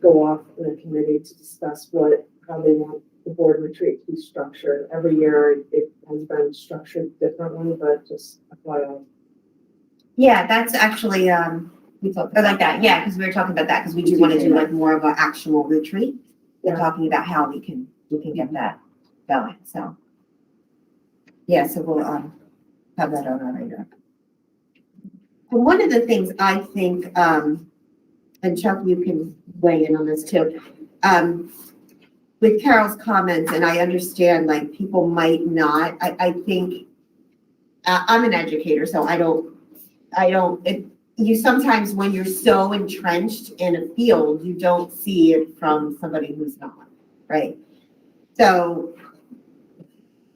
go off in a committee to discuss how they want the board retreat to be structured. Every year it has been structured differently, but just FYI. Yeah, that's actually, we talked about that, yeah, because we were talking about that, because we do want to do like more of an actual retreat. We're Yeah. talking about how we can get that going, so. Yeah, so we'll, have that on our radar. And one of the things I think, and Chuck, you can weigh in on this too, with Carol's comments, and I understand like people might not, I think, I'm an educator, so you sometimes when you're so entrenched in a field, you don't see it from somebody who's not, right? So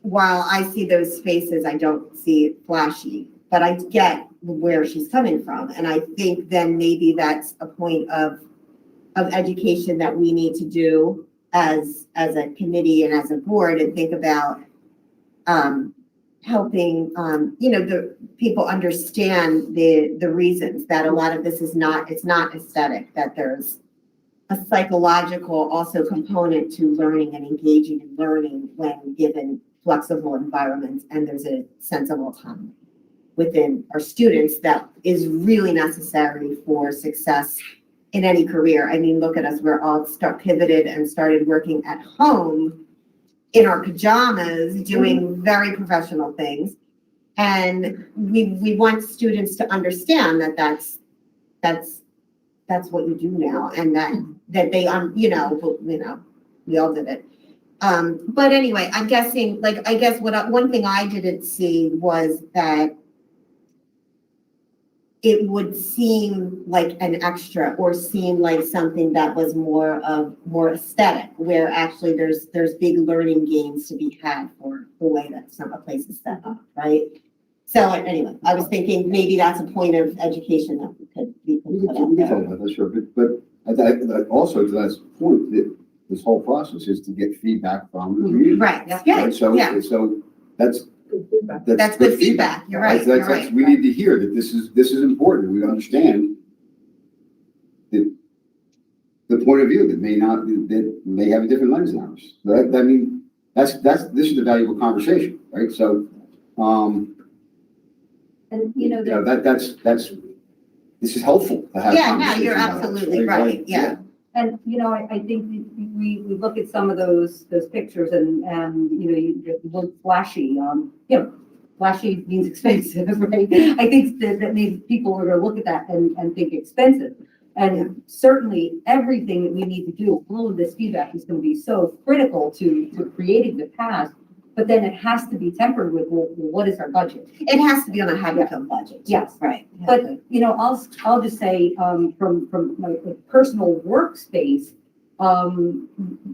while I see those spaces, I don't see it flashy, but I get where she's coming from. And I think then maybe that's a point of education that we need to do as a committee and as a board, and think about helping, the people understand the reasons that a lot of this is not, it's not aesthetic, that there's a psychological also component to learning and engaging in learning when given flexible environments, and there's a sense of autonomy within our students that is really necessary for success in any career. I mean, look at us, we're all pivoted and started working at home in our pajamas, doing very professional things. And we want students to understand that that's what you do now, and that they, we all did it. But anyway, I'm guessing, one thing I didn't see was that it would seem like an extra or seem like something that was more aesthetic, where actually there's big learning gains to be had for the way that some place is set up, right? So anyway, I was thinking maybe that's a point of education that we could put out there. That's sure, but also to that point, this whole process is to get feedback from the community. Right, yeah, Right? So that's Good feedback. That's good feedback. You're right, you're right. We need to hear that this is important. We understand the point of view that may have a different lens than ours. This is a valuable conversation, right? So, And, this is helpful to have. Yeah, no, conversations you're about this, absolutely right, yeah. And, I think we look at some of those pictures and, you look flashy, flashy means expensive, right? I think that maybe people are gonna look at that and think expensive. And certainly everything that we need to do, all of this feedback is gonna be so critical to creating the past, but then it has to be tempered with, well, what is our budget? It has to be on a Haddonfield budget. Yes. Right. But, I'll just say, from my personal workspace,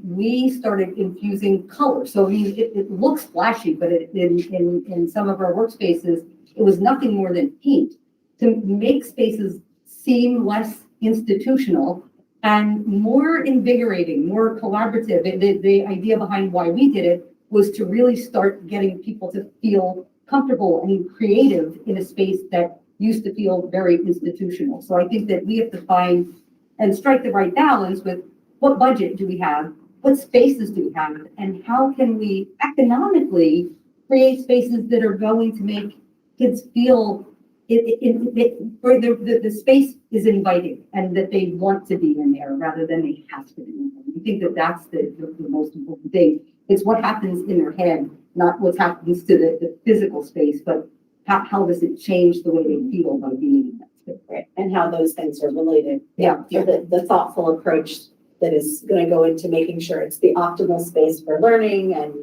we started infusing color. So it looks flashy, but in some of our workspaces, it was nothing more than paint to make spaces seem less institutional and more invigorating, more collaborative. The idea behind why we did it was to really start getting people to feel comfortable and creative in a space that used to feel very institutional. So I think that we have to find and strike the right balance with what budget do we have, what spaces do we have, and how can we economically create spaces that are going to make kids feel where the space is inviting and that they want to be in there rather than they have to be in there. I think that that's the most important thing. It's what happens in their head, not what happens to the physical space, but how does it change the way they feel by being in that space? Right, and how those things are related. Yeah. The thoughtful approach that is gonna go into making sure it's the optimal space for learning and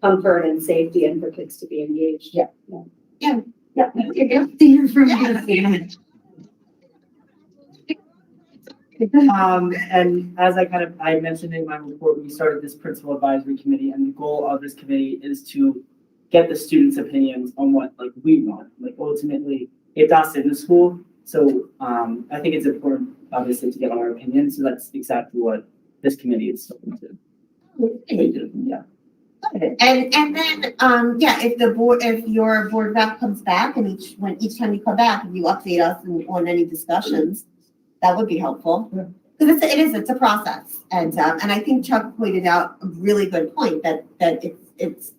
comfort and safety and for kids to be engaged. Yeah. Yeah. Yeah. And as I mentioned in my report, we started this principal advisory committee, and the goal of this committee is to get the students' opinions on what we want, ultimately it's us in the school. So I think it's important, obviously, to get our opinions. So that's exactly what this committee is looking to. Yeah. And then, if your board rep comes back and each time you come back, if you update us on any discussions, that would be helpful. Because it's a process. And I think Chuck pointed out a really good point that it's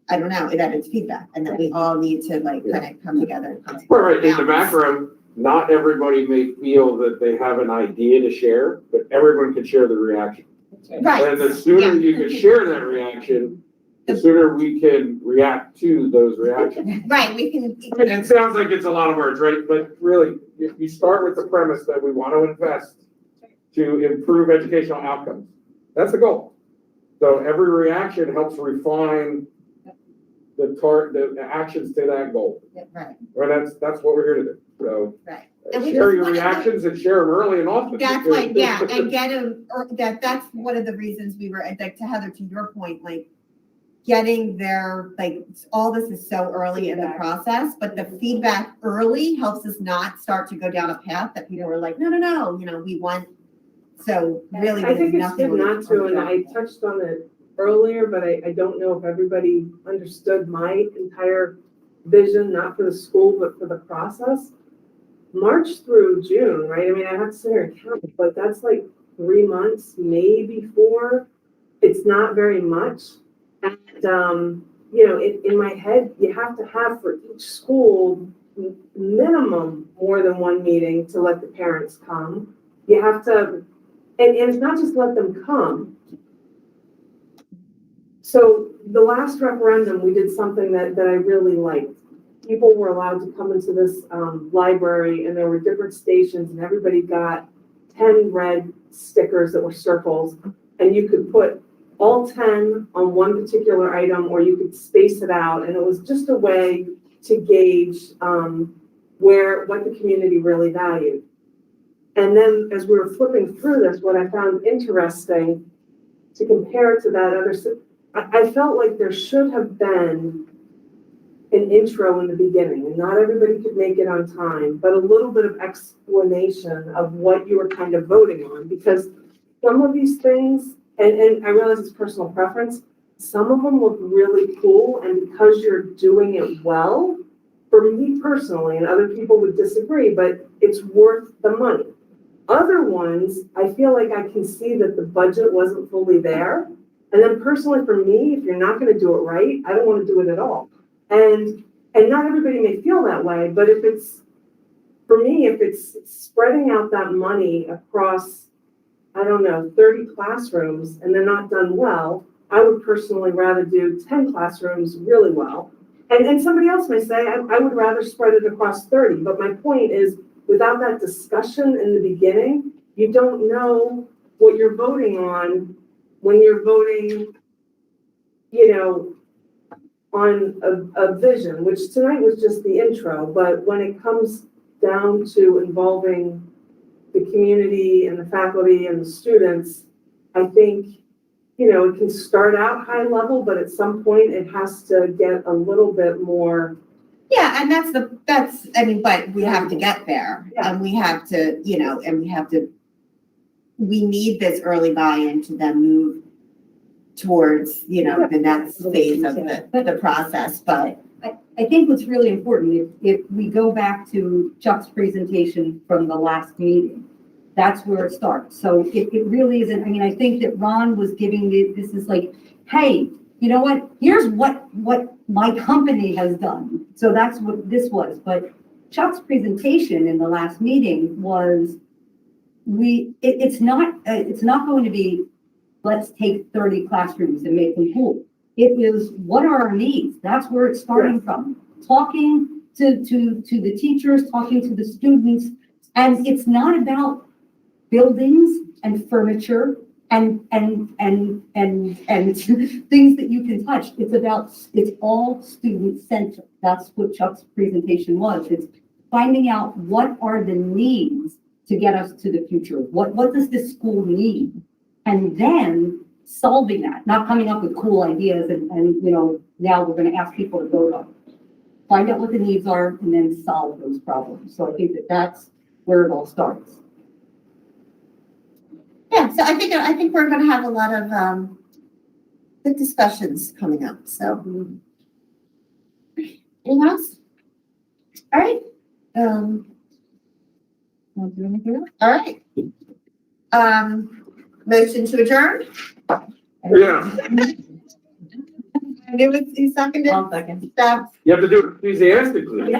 I don't know, that it's feedback and that we all need to kind of come together. Right, in the macro, not everybody may feel that they have an idea to share, but everyone can share the reaction. Right. And the sooner you can share that reaction, the sooner we can react to those reactions. Right, we can. I mean, it sounds like it's a lot of words, right? But really, if you start with the premise that we want to invest to improve educational outcomes, that's the goal. So every reaction helps refine the actions to that goal. Right. Right, that's what we're here to do. So Right. And we share just your wanted to- reactions and share them early and often. That's why, yeah, and get them, or that's one of the reasons we were, like, to Heather, to your point, like, getting their, like, all this is so early in the process, but the feedback early helps us not start to go down a path that people were like, no, we want, so really. I think there's it's nothing good we're- not to, and I touched on it earlier, but I don't know if everybody understood my entire vision, not for the school, but for the process. March through June, right? I mean, I have to sit here and count, but that's like 3 months, maybe 4. It's not very much. And, in my head, you have to have for each school minimum more than one meeting to let the parents come. You have to, and it's not just let them come. So the last referendum, we did something that I really liked. People were allowed to come into this library, and there were different stations, and everybody got 10 red stickers that were circles, and you could put all 10 on one particular item, or you could space it out, and it was just a way to gauge what the community really valued. And then as we were flipping through this, what I found interesting to compare to that other, I felt like there should have been an intro in the beginning, and not everybody could make it on time, but a little bit of explanation of what you were kind of voting on, because some of these things, and I realize it's personal preference, some of them look really cool, and because you're doing it well, for me personally, and other people would disagree, but it's worth the money. Other ones, I feel like I can see that the budget wasn't fully there. And then personally for me, if you're not gonna do it right, I don't wanna do it at all. And not everybody may feel that way, but if it's spreading out that money across, 30 classrooms and they're not done well, I would personally rather do 10 classrooms really well. And somebody else may say, I would rather spread it across 30, but my point is, without that discussion in the beginning, you don't know what you're voting on when you're voting, on a vision, which tonight was just the intro, but when it comes down to involving the community and the faculty and the students, I think, it can start out high level, but at some point it has to get a little bit more. Yeah, and but we have to get there, and we have to, we need this early buy-in to then move towards, the next phase of the process, but. I think what's really important, if we go back to Chuck's presentation from the last meeting, that's where it starts. So it really isn't, I think that Ron was giving this is like, hey, you know what? Here's what my company has done. So that's what this was. But Chuck's presentation in the last meeting was, it's not going to be, let's take 30 classrooms and make them cool. It is, what are our needs? That's where it's starting from. Talking to the teachers, talking to the students. And it's not about buildings and furniture and things that you can touch. It's all student centered. That's what Chuck's presentation was. It's finding out what are the needs to get us to the future. What does this school need? And then solving that, not coming up with cool ideas and now we're going to ask people to vote on it. Find out what the needs are and then solve those problems. So I think that's where it all starts. Yeah, so I think we're gonna have a lot of good discussions coming up, so. Anything else? All right. Want to do anything else? All right. Motion to adjourn? Yeah, I knew you seconded. I'll second. Steph. you have to do it enthusiastically.